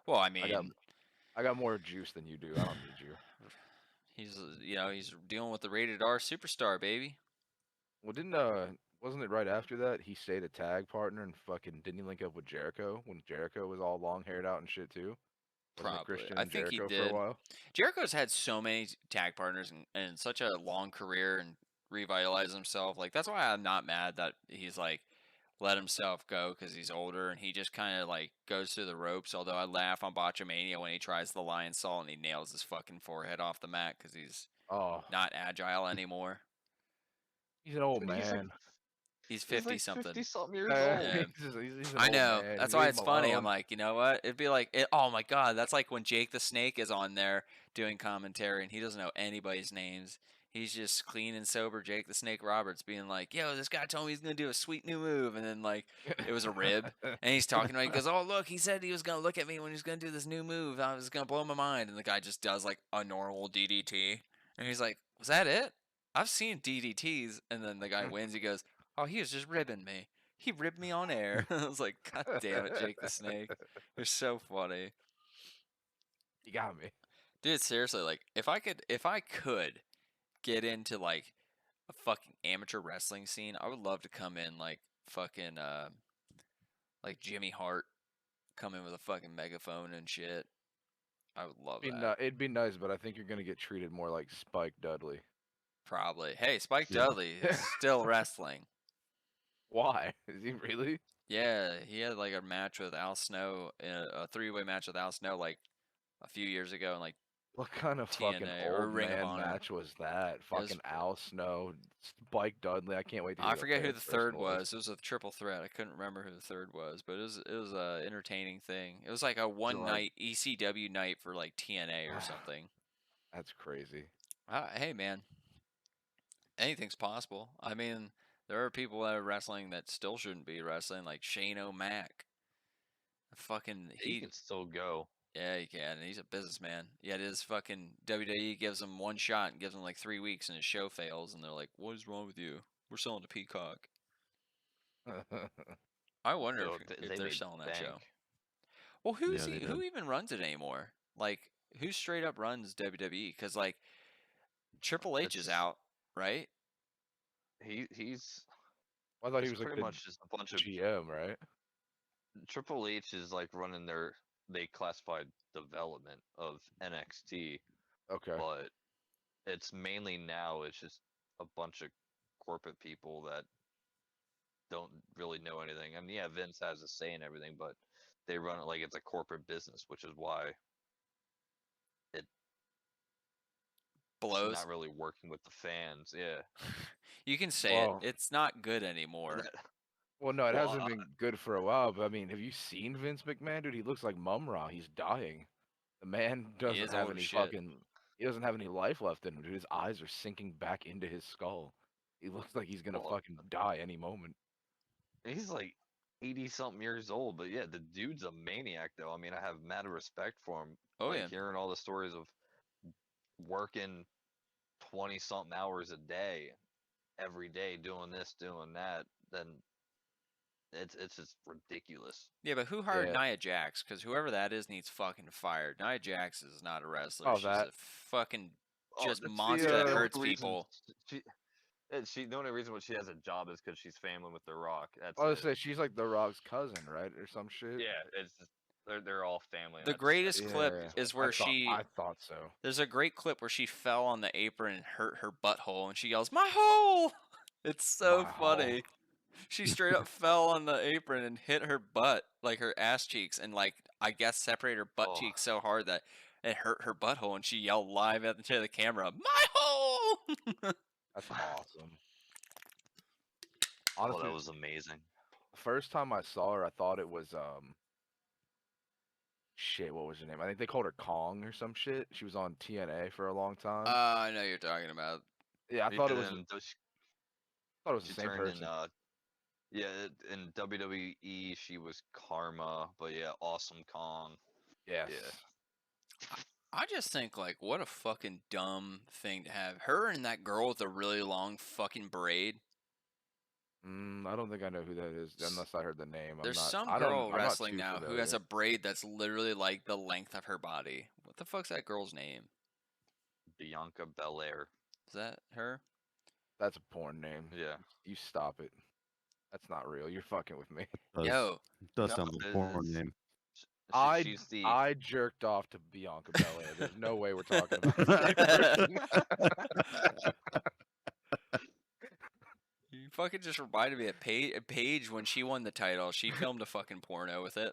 Well, I mean, I got more juice than you do. I don't need you. he's he's dealing with the rated R superstar, baby. Well, wasn't it right after that he stayed a tag partner and fucking didn't he link up with Jericho when Jericho was all long haired out and shit too? Wasn't it Probably. Christian I and think he Jericho did. for a while. Jericho's had so many tag partners and such a long career and revitalized himself. Like that's why I'm not mad that he's like let himself go because he's older and he just kind of like goes through the ropes. Although I laugh on Botchamania when he tries the lion salt and he nails his fucking forehead off the mat because he's Oh, not agile anymore. he's an old But he's like- He's man. He's 50 like something. 50 something years Yeah, old. Yeah. he's an I old know. man. That's You why leave it's him funny. I'm alone. like, you know what? It'd be like, oh my god, that's like when Jake the Snake is on there doing commentary and he doesn't know anybody's names. He's just clean and sober Jake the Snake Roberts being like, yo, this guy told me he's gonna do a sweet new move, and then like it was a rib, and he's talking about. He goes, oh look, he said he was gonna look at me when he was gonna do this new move. I was gonna blow my mind, and the guy just does like a normal DDT, and he's like, was that it? I've seen DDTs, and then the guy wins. He goes, oh, he was just ribbing me. He ribbed me on air. I was like, God damn it, Jake the Snake. They're so funny. You got me. Dude, seriously, like if I could get into like a fucking amateur wrestling scene, I would love to come in like fucking like Jimmy Hart come in with a fucking megaphone and shit. I would love that. It'd be nice, but I think you're gonna get treated more like Spike Dudley. Probably. Hey, Spike Yeah. Dudley is still wrestling. Why? Is he really? Yeah, he had like a match with Al Snow, a three-way match with Al Snow like a few years ago, and like What kind of fucking TNA or old Ring of man Honor. match was that? was- Fucking Al Snow, Spike Dudley. I can't wait to. I hear forget who third the third person was. It was a triple threat. I couldn't remember who the third was, but it was a entertaining thing. It was like a one like- night ECW night for like TNA or something. That's crazy. Hey man, anything's possible. I mean, there are people that are wrestling that still shouldn't be wrestling, like Shane O'Mac. Fucking He can still go. yeah, he can. He's a businessman. Yet his fucking WWE gives him one shot and gives him like 3 weeks, and his show fails, and they're like, "What is wrong with you? We're selling to Peacock." I wonder So if they they're made selling that bank. show. Well, Yeah, they who did. even runs it anymore? Like, who straight up runs WWE? Because like Triple H It's is just out, right? he's I thought he it's was like pretty the much just a bunch of GM, right? Triple H is like running they classified development of NXT, Okay. but it's mainly now it's just a bunch of corporate people that don't really know anything. I mean, yeah, Vince has a say in everything, but they run it like it's a corporate business, which is why it's Blows. not really working with the fans. Yeah. You can say Well, it. It's not good anymore. well, no, it Well, hasn't been good for a while. But I mean, have you seen Vince McMahon, dude? He looks like Mum-Ra. He's dying. The man He doesn't is have old as any shit. fucking. He doesn't have any life left in him, dude. His eyes are sinking back into his skull. He looks like he's gonna well, fucking die any moment. he's like 80 something years old, but yeah, the dude's a maniac though. I mean, I have mad respect for him. Oh Like yeah. hearing all the stories of working 20 something hours a day every day doing this, doing that, then it's just ridiculous. Yeah, but who hired Yeah. Nia Jax? Because whoever that is needs fucking fired. Nia Jax is not a wrestler. Oh, She's that. a fucking Oh, just that's monster the that only hurts reason people. the only reason why she has a job is because she's family with The Rock. That's I was it. gonna say she's like The Rock's cousin, right, or some shit. Yeah, it's just, they're all family. The That's greatest the clip Yeah, is I where thought she. I thought so. There's a great clip where she fell on the apron and hurt her butthole, and she yells, "My hole!" It's so My hole. funny. She straight up fell on the apron and hit her butt, like her ass cheeks, and like I guess separated her butt Oh. cheeks so hard that it hurt her butthole, and she yelled live at the camera, "My hole!" That's awesome. Oh, Honestly, that was amazing. the first time I saw her, I thought it was shit. What was her name? I think they called her Kong or some shit. She was on TNA for a long time. I know you're talking about. Yeah, I thought it was. And Thought it was she the same turned person. yeah, in WWE she was Karma, but yeah, Awesome Kong. Yes. Yeah. I just think like what a fucking dumb thing to have. Her and that girl with the really long fucking braid. I don't think I know who that is unless I heard the name. There's I'm not. some I don't. girl I'm not wrestling too now who familiar. has a braid that's literally like the length of her body. What the fuck's that girl's name? Bianca Belair. Is that her? That's a porn name. Yeah. You stop it. That's not real. You're fucking with me. Yo, Does No, sound like a porn it's- name. she's the I jerked off to Bianca Belair. There's no way we're talking about the same person. you fucking just reminded me of Paige when she won the title. She filmed a fucking porno with it.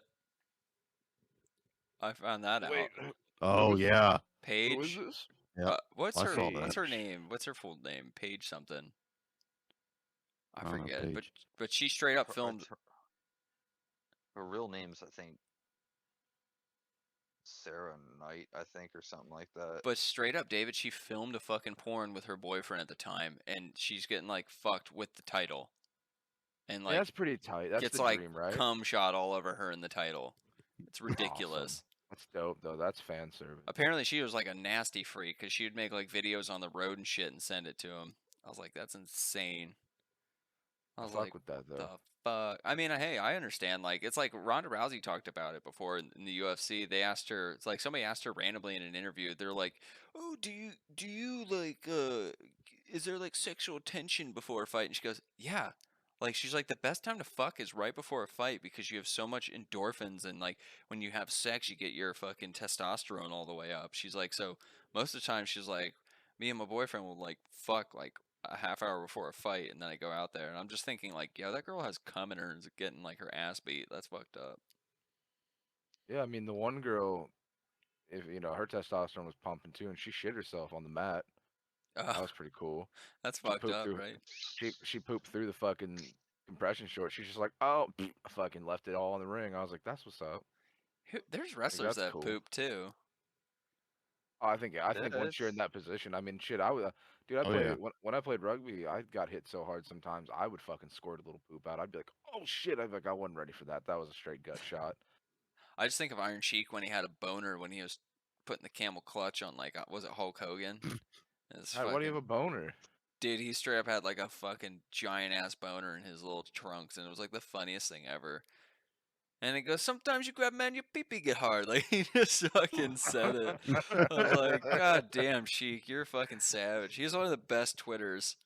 I found that Wait, out. Oh was- yeah. who is Paige. this? Yeah. What's I her saw What's that. her name? What's her full name? Paige something. I I don't know, forget. But Paige. she straight up filmed. her real name's I think Sarah Knight, I think, or something like that. But straight up, David, she filmed a fucking porn with her boyfriend at the time, and she's getting like fucked with the title, and Yeah, like that's pretty tight. That's gets the like dream, right? cum shot all over her in the title. It's ridiculous. That's dope, though. That's fan service. Apparently, she was like a nasty freak because she would make like videos on the road and shit and send it to him. I was like, that's insane. I I was fuck like, with that, though. the fuck? I mean, hey, I understand. Like, it's like Ronda Rousey talked about it before in the UFC. They asked her, it's like somebody asked her randomly in an interview. They're like, "Oh, do you like is there like sexual tension before a fight?" And she goes, "Yeah." Like she's like the best time to fuck is right before a fight because you have so much endorphins and like when you have sex you get your fucking testosterone all the way up. She's like, so most of the time she's like, me and my boyfriend will like fuck like a half hour before a fight, and then I go out there, and I'm just thinking like, yo, that girl has cum in her and is getting like her ass beat. That's fucked up. Yeah, I mean, the one girl, if her testosterone was pumping too, and she shit herself on the mat. That was pretty cool. That's She fucked pooped up, through. right? She pooped through the fucking compression shorts. She's just like, oh, I fucking left it all in the ring. I was like, that's what's up. There's wrestlers that's that cool. poop too. I think once you're in it's- that position, I mean, shit, I would, dude, I Oh, play yeah. when I played rugby, I got hit so hard sometimes I would fucking squirt a little poop out. I'd be like, oh shit, I wasn't ready for that. That was a straight gut shot. I just think of Iron Sheik when he had a boner when he was putting the camel clutch on, like, was it Hulk Hogan? It's Why do you have a fucking boner? dude. He straight up had like a fucking giant ass boner in his little trunks, and it was like the funniest thing ever. And it goes, sometimes you grab man, your pee-pee get hard. Like, he just fucking said it. I'm like, God damn, Sheik, you're fucking savage. He's one of the best Twitters.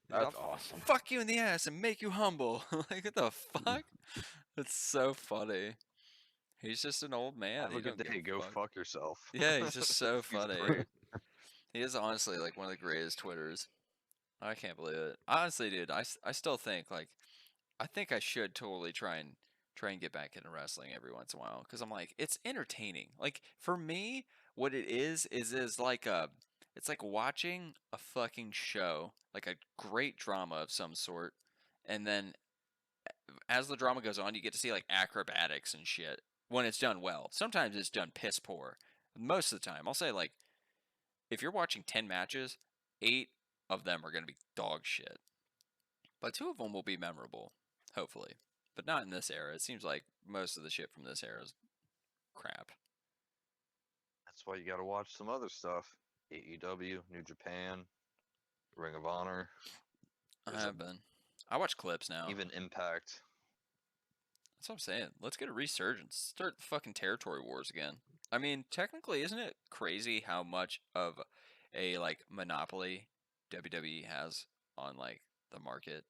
That's I'll awesome. fuck you in the ass and make you humble. Like, what the fuck? It's so funny. He's just an old man. Have He a good don't give day. Go fuck. fuck yourself. Yeah, he's just so He's funny. great. He is honestly like one of the greatest Twitters. I can't believe it. Honestly, dude, I still think like I think I should totally try and get back into wrestling every once in a while because I'm like it's entertaining. Like for me, what it is like it's like watching a fucking show, like a great drama of some sort, and then as the drama goes on, you get to see like acrobatics and shit when it's done well. Sometimes it's done piss poor. Most of the time, I'll say like if you're watching 10 matches, 8 of them are going to be dog shit. But 2 of them will be memorable, hopefully. But not in this era. It seems like most of the shit from this era is crap. That's why you got to watch some other stuff. AEW, New Japan, Ring of Honor, I There's a- have been. I watch clips now. even Impact. That's what I'm saying. Let's get a resurgence. Start the fucking territory wars again. I mean, technically, isn't it crazy how much of a like monopoly WWE has on like the market?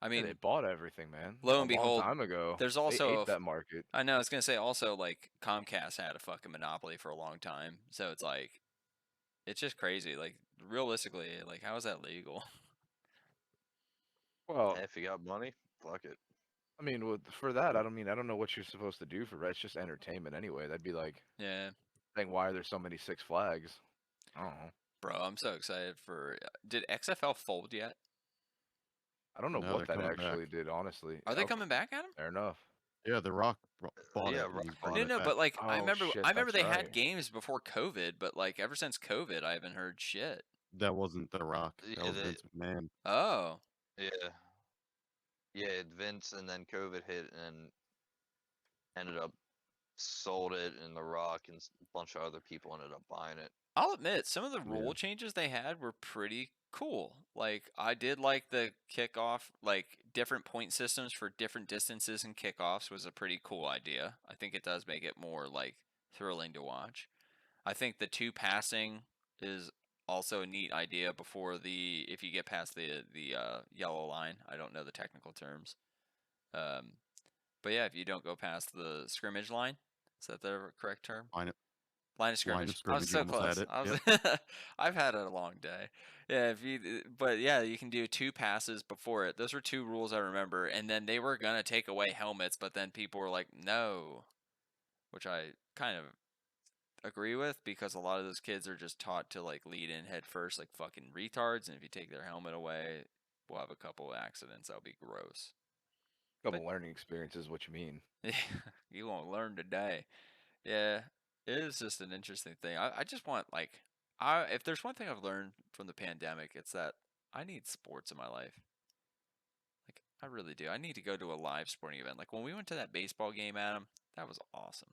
I Yeah, mean, they bought everything, man. lo and a long behold, time ago. there's They also ate that market. I know I was gonna say also like Comcast had a fucking monopoly for a long time, so it's like it's just crazy. Like realistically, like how is that legal? Well, Hey, if you got money, fuck it. I mean, for that, I don't know what you're supposed to do for that. It's just entertainment anyway. That'd be like Yeah, saying, why are there so many Six Flags? I don't know. bro, I'm so excited for. Did XFL fold yet? I don't know No, what they're that coming actually back. did, honestly. Are they Oh, coming back, Adam? fair enough. Yeah, The Rock bought Yeah, it. And he's Rock bought bringing No, it no, back. but like I Oh, remember, shit, I remember that's they right. had games before COVID, but like ever since COVID, I haven't heard shit. That wasn't The Rock. That Yeah, was Vince McMahon. Oh, Yeah. Yeah, Vince and then COVID hit and ended up sold it, and The Rock and a bunch of other people ended up buying it. I'll admit some of the Yeah. rule changes they had were pretty cool. Like I did like the kickoff, like different point systems for different distances and kickoffs was a pretty cool idea. I think it does make it more like thrilling to watch. I think the 2 passing is also a neat idea before the if you get past the yellow line. I don't know the technical terms. Um, but yeah, if you don't go past the scrimmage line, is that the correct term? Line of, Line of scrimmage. I was scrimmage, you so almost close. had it. I was. Yep. I've had a long day. Yeah, if you. But yeah, you can do 2 passes before it. Those were 2 rules I remember, and then they were gonna take away helmets, but then people were like, no, which I kind of agree with because a lot of those kids are just taught to like lead in head first, like fucking retards, and if you take their helmet away, we'll have a couple of accidents. That'll be gross. Couple learning experiences, what you mean. You won't learn today. Yeah, it is just an interesting thing. I just want like if there's one thing I've learned from the pandemic, it's that I need sports in my life. Like I really do. I need to go to a live sporting event. Like when we went to that baseball game, Adam, that was awesome.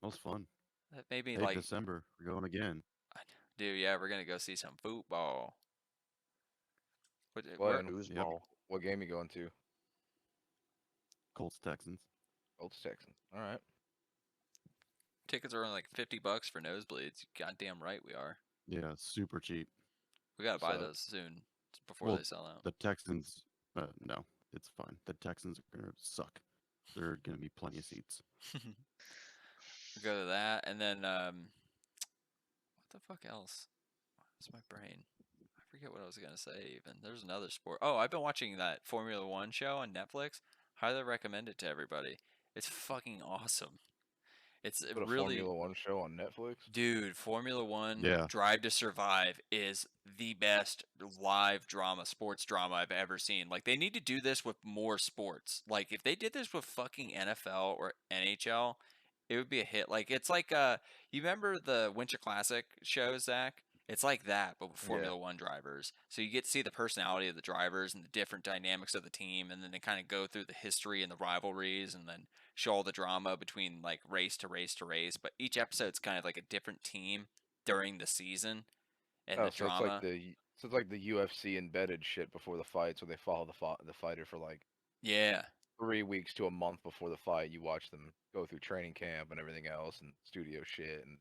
That was fun. That made me Hey, like, December, we're going again. dude, yeah, we're gonna go see some football. Well, Where, and Yep. what game you going to? Colts Texans. Colts Texans. All right. tickets are only like $50 for nosebleeds. Goddamn right we are. Yeah, super cheap. We gotta buy So- those soon before Well, they sell out. The Texans, no, it's fine. The Texans are gonna suck. There are gonna be plenty of seats. We go to that, and then what the fuck else? What's my brain? I forget what I was gonna say. Even there's another sport. Oh, I've been watching that Formula One show on Netflix. Highly recommend it to everybody. It's fucking awesome. It's Put a really, Formula One show on Netflix. dude. Formula One Yeah. Drive to Survive is the best live drama, sports drama I've ever seen. Like they need to do this with more sports. Like if they did this with fucking NFL or NHL, it would be a hit. Like it's like you remember the Winter Classic show, Zach? It's like that, but with Yeah. Formula One drivers. So you get to see the personality of the drivers and the different dynamics of the team, and then they kind of go through the history and the rivalries, and then show all the drama between like race to race to race. But each episode's kind of like a different team during the season, and Oh, the drama. so it's like the UFC embedded shit before the fights, where they follow the fighter for like Yeah, 3 weeks to a month before the fight. You watch them go through training camp and everything else, and studio shit, and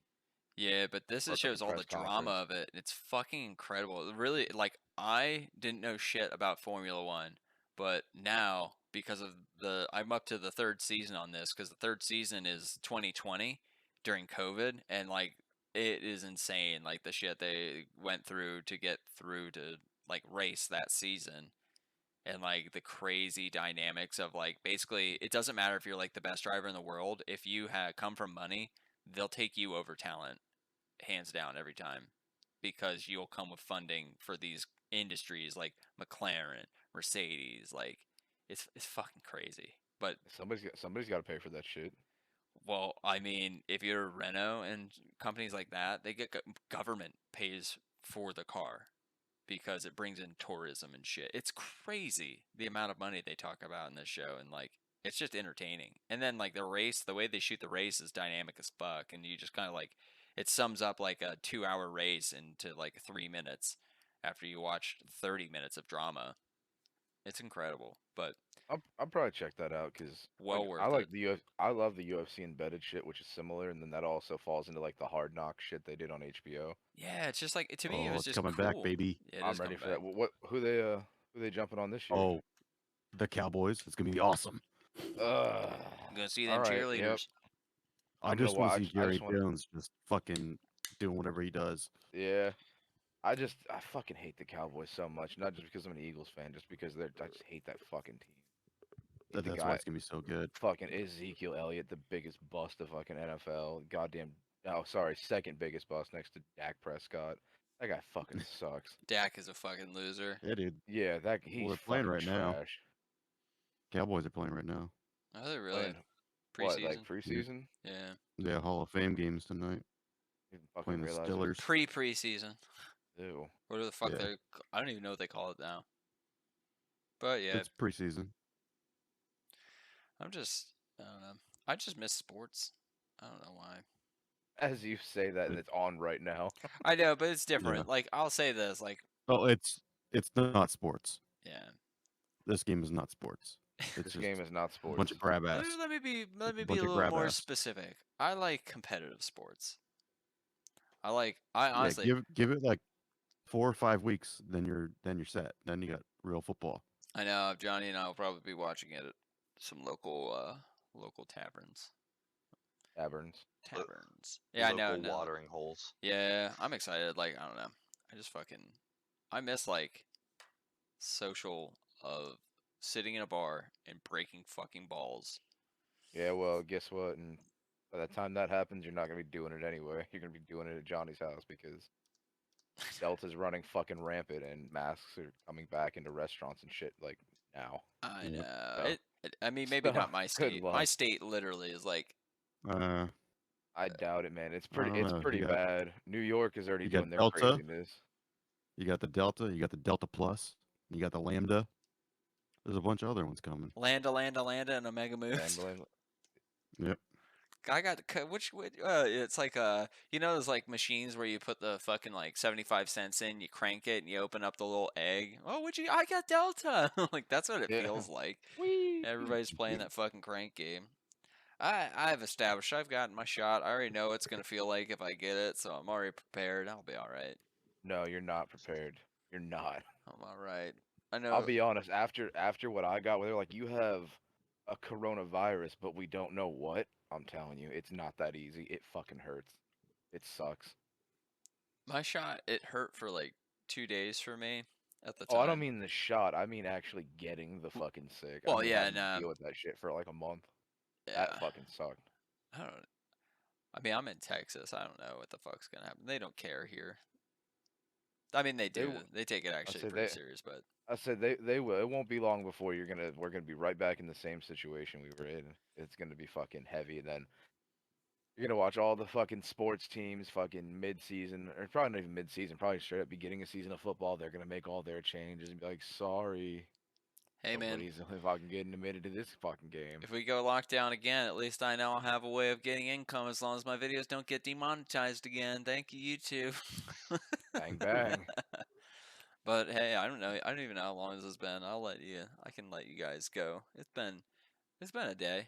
yeah, but this fuck up the shows all the press drama conference. of it. It's fucking incredible. Really, like I didn't know shit about Formula One, but now because of I'm up to the third season on this because the third season is 2020 during COVID, and like it is insane. Like the shit they went through to get through to like race that season. And like the crazy dynamics of like basically it doesn't matter if you're like the best driver in the world if you come from money they'll take you over talent hands down every time because you'll come with funding for these industries like McLaren, Mercedes, like it's fucking crazy. But Somebody's got to pay for that shit. well, I mean, if you're Renault and companies like that, they get government pays for the car because it brings in tourism and shit. It's crazy the amount of money they talk about in this show and like it's just entertaining. And then like the race, the way they shoot the race is dynamic as fuck and you just kind of like it sums up like a 2 hour race into like 3 minutes after you watched 30 minutes of drama. It's incredible, but I'll probably check that out because well I worth like it. I love the UFC embedded shit, which is similar, and then that also falls into like the Hard Knock shit they did on HBO. Yeah, it's just like to me it Oh, was it's just coming back, cool. baby. Yeah, it is I'm ready coming for back. that. Who they jumping on this year? Oh, the Cowboys. It's gonna be awesome. Uh, I'm gonna see all them right. Yep. cheerleaders. I I'm gonna just want to see watch. I Jerry just want. Jones just fucking doing whatever he does. Yeah. I fucking hate the Cowboys so much. Not just because I'm an Eagles fan, just because I just hate that fucking team. Hate the That's why guy. it's gonna be so good. Fucking Ezekiel Elliott, the biggest bust of fucking NFL. Goddamn. Oh, sorry, second biggest bust next to Dak Prescott. That guy fucking sucks. Dak is a fucking loser. Yeah, dude. Yeah, Well, he's they're playing fucking right now. trash. Cowboys are playing right now. Are they really? Playing what, like Preseason? preseason? Yeah. Yeah, Hall of Fame games tonight. Didn't fucking Playing the realize it was. Steelers. Preseason. Ew. What the fuck Yeah. I don't even know what they call it now. But yeah, It's preseason. I don't know. I just miss sports. I don't know why. As you say that, and it's on right now. I know, but it's different. Like I'll say this, like Oh, it's not sports. yeah. This game is not sports. It's This just game is not a sports. bunch of grab ass. Let me be It's a a bunch of little grab more ass. specific. I like competitive sports. I Yeah, honestly give it like 4 or 5 weeks, then you're set. Then you got real football. I know Johnny and I will probably be watching it at some local taverns. Taverns. Taverns. Yeah, I know. Local watering holes. Yeah, I'm excited. Like, I don't know. I miss like social of sitting in a bar and breaking fucking balls. Yeah, well, guess what? And by the time that happens, you're not gonna be doing it anyway. You're gonna be doing it at Johnny's house because Delta's running fucking rampant and masks are coming back into restaurants and shit like now. I Yep. know. So- I mean, maybe not my good state. My luck. state literally is like, I doubt it, man. It's I don't know. pretty You got- bad. New York is already you got doing their Delta? craziness. You got the Delta, you got the Delta Plus, you got the Lambda. There's a bunch of other ones coming. Landa, and Omega Moves. Gambling. Yep. I got which it's like you know those like machines where you put the fucking like 75 cents in, you crank it and you open up the little egg. Oh, I got Delta. Like that's what it Yeah. feels like. Whee! Everybody's playing that fucking crank game. I've established I've gotten my shot. I already know what it's gonna feel like if I get it, so I'm already prepared. I'll be all right. No, you're not prepared. You're not. I'm all right. I know. I'll be honest. After what I got, where they're like, you have a coronavirus, but we don't know what. I'm telling you, it's not that easy. It fucking hurts. It sucks. My shot it hurt for like 2 days for me at the Oh, time. I don't mean the shot. I mean actually getting the fucking sick. Well, I mean, yeah, having to and deal with that shit for like a month. yeah. That fucking sucked. I don't. I mean, I'm in Texas. I don't know what the fuck's gonna happen. They don't care here. I mean, they do. They take it actually say pretty serious, but I said they will. It won't be long before we're gonna be right back in the same situation we were in. It's gonna be fucking heavy. And then You're gonna watch all the fucking sports teams fucking mid-season, or probably not even mid-season, probably straight up beginning of season of football. They're gonna make all their changes and be like, "Sorry, Hey man, nobody's fucking getting admitted to this fucking game." if we go lockdown again, at least I know I'll have a way of getting income as long as my videos don't get demonetized again. Thank you, YouTube. Bang bang. But hey, I don't know. I don't even know how long this has been. I can let you guys go. It's been a day.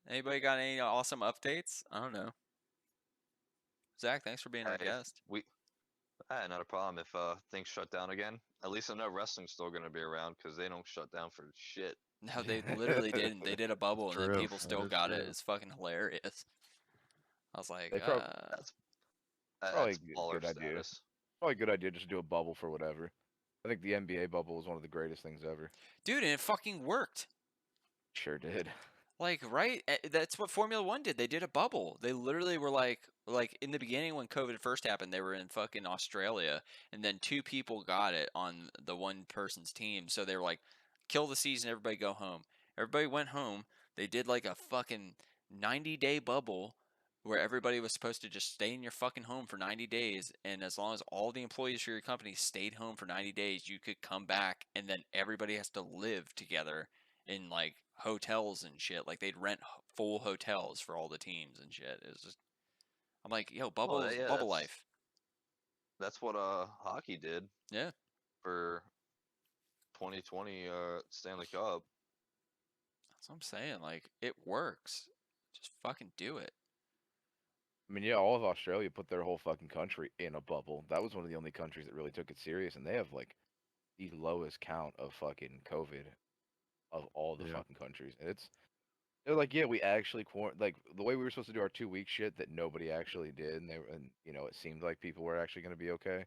Anybody got any awesome updates? I don't know. Zach, thanks for being our Hey, guest. not a problem. If things shut down again, at least I know wrestling's still gonna be around because they don't shut down for shit. No, they literally didn't. They did a bubble and then True. people That still is got it. true. It's fucking hilarious. I was like, They probably That's probably that's a baller good idea. status. Probably a good idea just to do a bubble for whatever. I think the NBA bubble was one of the greatest things ever. dude, and it fucking worked. Sure did. Like, right? That's what Formula One did. They did a bubble. They literally were like in the beginning when COVID first happened, they were in fucking Australia, and then two people got it on the one person's team. So they were like, kill the season, everybody go home. Everybody went home. They did like a fucking 90-day bubble where everybody was supposed to just stay in your fucking home for 90 days. And as long as all the employees for your company stayed home for 90 days, you could come back, and then everybody has to live together in like hotels and shit. Like they'd rent full hotels for all the teams and shit. It was just, I'm like, yo, Well, yeah, bubble life. that's what hockey did Yeah, for 2020 Stanley Cup. that's what I'm saying. Like it works. Just fucking do it. I mean, yeah, all of Australia put their whole fucking country in a bubble. That was one of the only countries that really took it serious, and they have like the lowest count of fucking COVID of all the Yeah. fucking countries. And they're like, yeah, we actually like the way we were supposed to do our 2 week shit that nobody actually did, and it seemed like people were actually gonna be okay.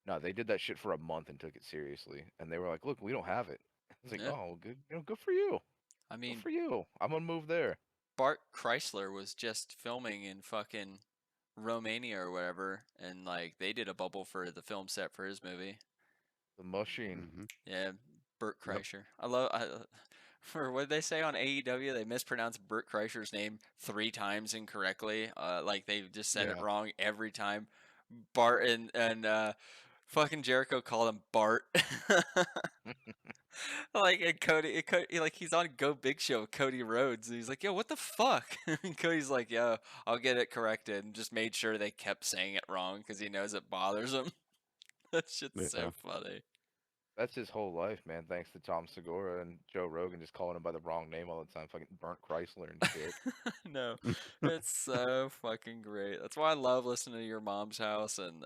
No, they did that shit for a month and took it seriously, and they were like, look, we don't have it. It's like, Yeah. oh, good, good for you. I Good mean, for you. I'm gonna move there. Bart Chrysler was just filming in fucking Romania or whatever, and like they did a bubble for the film set for his movie. The machine. Hmm. Yeah, Bert Yep. Kreischer. For what did they say on AEW? They mispronounced Bert Kreischer's name 3 times incorrectly. Like they just said it Yeah. wrong every time. Bart and fucking Jericho called him Bart. Like and like he's on Go Big Show with Cody Rhodes, and he's like, "Yo, what the fuck?" And Cody's like, "Yo, I'll get it corrected," and just made sure they kept saying it wrong because he knows it bothers him. That shit's so Yeah. funny. That's his whole life, man. Thanks to Tom Segura and Joe Rogan just calling him by the wrong name all the time. Fucking burnt Chrysler and shit. No, it's so fucking great. That's why I love listening to Your Mom's House and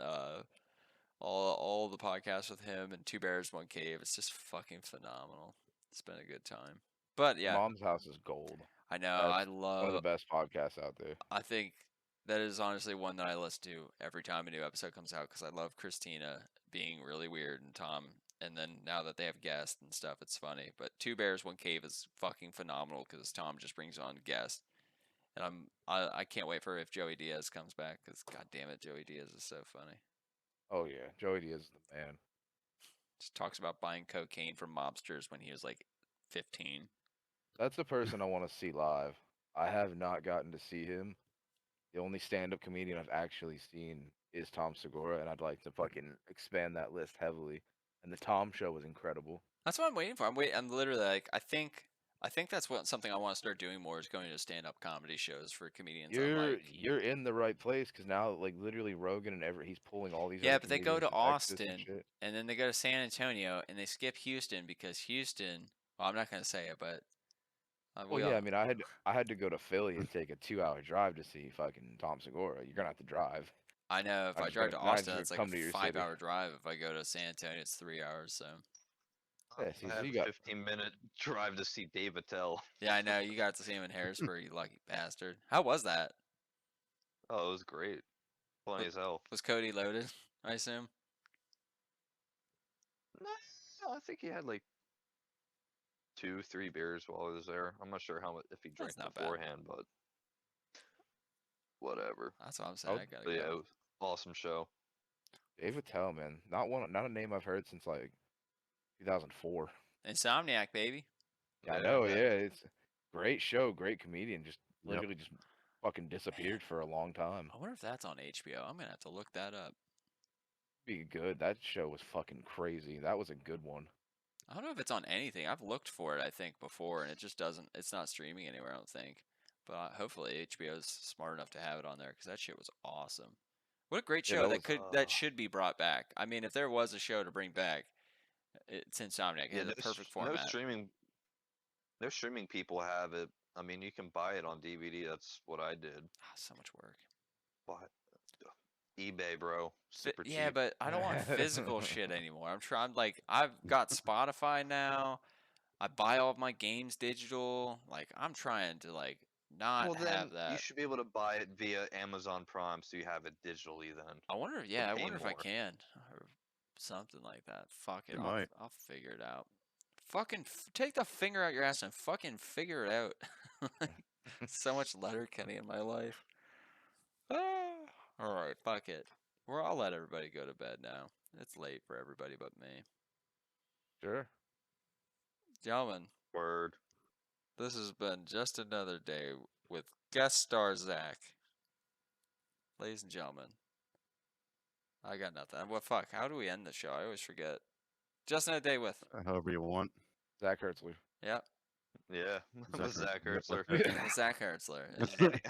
all the podcasts with him and Two Bears One Cave. It's just fucking phenomenal. It's been a good time. But Your yeah, Mom's House is gold. I know That's one of the best podcasts out there. I think that is honestly one that I listen to every time a new episode comes out because I love Christina being really weird and Tom. And then now that they have guests and stuff, it's funny. But Two Bears One Cave is fucking phenomenal because Tom just brings on guests. And I can't wait for if Joey Diaz comes back because god damn it, Joey Diaz is so funny. Oh yeah, Joey Diaz is the man. Just talks about buying cocaine from mobsters when he was like 15. That's the person I want to see live. I have not gotten to see him. The only stand-up comedian I've actually seen is Tom Segura, and I'd like to fucking expand that list heavily. And the Tom show was incredible. That's what I'm waiting for. I'm literally like I think that's what something I want to start doing more is going to stand-up comedy shows for comedians. I like. You're in the right place because now, like literally, Rogan and he's pulling all these Yeah, other but they go comedians to from Texas and Austin shit. and then they go to San Antonio and they skip Houston because Houston. Well, I'm not gonna say it, but Well, yeah, I mean, I had to go to Philly and take a 2 hour drive to see fucking Tom Segura. You're gonna have to drive. I know if I'm I just drive gonna, to not just Austin, gonna it's like come a to your city. 5 hour drive. If I go to San Antonio, it's 3 hours. So Yeah, see, I so have you a got 15-minute drive to see Dave Attell. yeah, I know you got to see him in Harrisburg, you lucky bastard. How was that? Oh, it was great. Funny as hell. Was Cody loaded? I assume. Nah, I think he had like 2, 3 beers while I was there. I'm not sure how much if he drank That's not bad. beforehand, but whatever. That's what I'm saying. Oh, I gotta But yeah, it go. was awesome show. Dave Attell, man. Not a name I've heard since like 2004. Insomniac, baby. Yeah, I Yeah, know. that- Yeah, it's great show, great comedian. Just Yep. literally just fucking disappeared for a long time. I wonder if that's on HBO. I'm gonna have to look that up. Be good. That show was fucking crazy. That was a good one. I don't know if it's on anything. I've looked for it, I think, before, and it just doesn't. It's not streaming anywhere, I don't think. But hopefully HBO's smart enough to have it on there because that shit was awesome. What a great Yeah, show that that should be brought back. I mean, if there was a show to bring back, it's Insomniac. It Yeah, has a perfect format. No streaming people have it. I mean, you can buy it on DVD. That's what I did. So much work. But eBay, bro, super Yeah, cheap. but I don't want physical shit anymore. I'm trying. Like, I've got Spotify now. I buy all of my games digital. Like, I'm trying to like not Well, then have that. you should be able to buy it via Amazon Prime, so you have it digitally. Then I wonder. but Yeah, I pay wonder if I more. can or something like that. Fuck it. You might. I'll figure it out. Fucking take the finger out your ass and fucking figure it out. Like, so much letter Kenny in my life. All right, fuck it. I'll let everybody go to bed now. It's late for everybody but me. Sure. Gentlemen, Word. this has been just another day with guest star Zach. Ladies and gentlemen, I got nothing. Well, fuck. How do we end the show? I always forget. Just another day with. However you want. Zach Hertzler. Yep. Yeah, with Zach Yep, Hertzler. that's it. Zach Hertzler.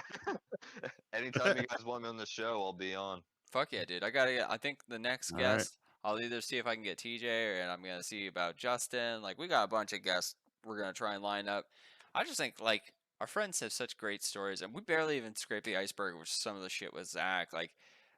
Anytime you guys want me on the show, I'll be on. Fuck yeah, dude. I think the next All right. guest, I'll either see if I can get TJ and I'm going to see about Justin. Like, we got a bunch of guests we're going to try and line up. I just think, like, our friends have such great stories, and we barely even scraped the iceberg with some of the shit with Zach. Like,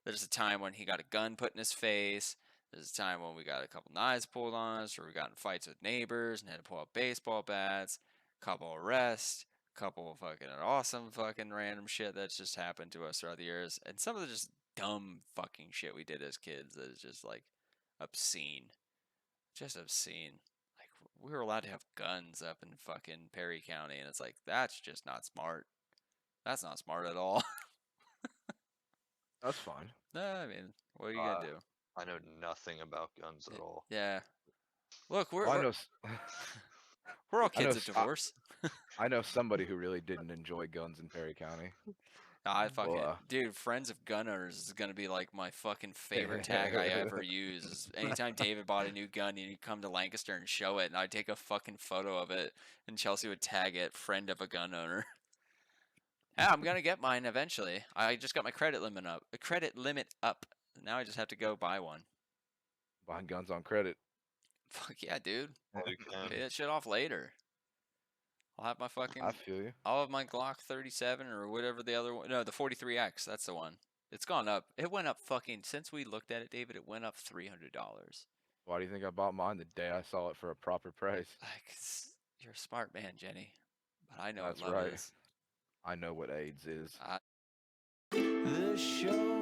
there's a time when he got a gun put in his face. There's a time when we got a couple knives pulled on us, or we got in fights with neighbors and had to pull out baseball bats, couple arrests, couple of fucking awesome fucking random shit that's just happened to us throughout the years, and some of the just dumb fucking shit we did as kids that is just like obscene. Just obscene. Like, we were allowed to have guns up in fucking Perry County, and it's like, that's just not smart. That's not smart at all. That's fine. No, I mean, what are you gonna do? I know nothing about guns at all. Yeah. Look, Well, I know. we're all I know kids of divorce. I know somebody who really didn't enjoy guns in Perry County. I fucking Well, dude, friends of gun owners is gonna be like my fucking favorite tag I ever use. Is anytime David bought a new gun, he'd come to Lancaster and show it, and I'd take a fucking photo of it, and Chelsea would tag it, friend of a gun owner. Yeah, I'm gonna get mine eventually. I just got my credit limit up. Now I just have to go buy one. Buying guns on credit. Fuck yeah, dude. You can. Pay that shit off later. I'll have my fucking. I feel you. I'll have my Glock 37 or whatever the other one. No, the 43X. That's the one. It's gone up. It went up fucking since we looked at it, David. It went up $300. Why do you think I bought mine the day I saw it for a proper price? Like, you're a smart man, Jenny. But I know That's what love right. is. I know what AIDS is. The show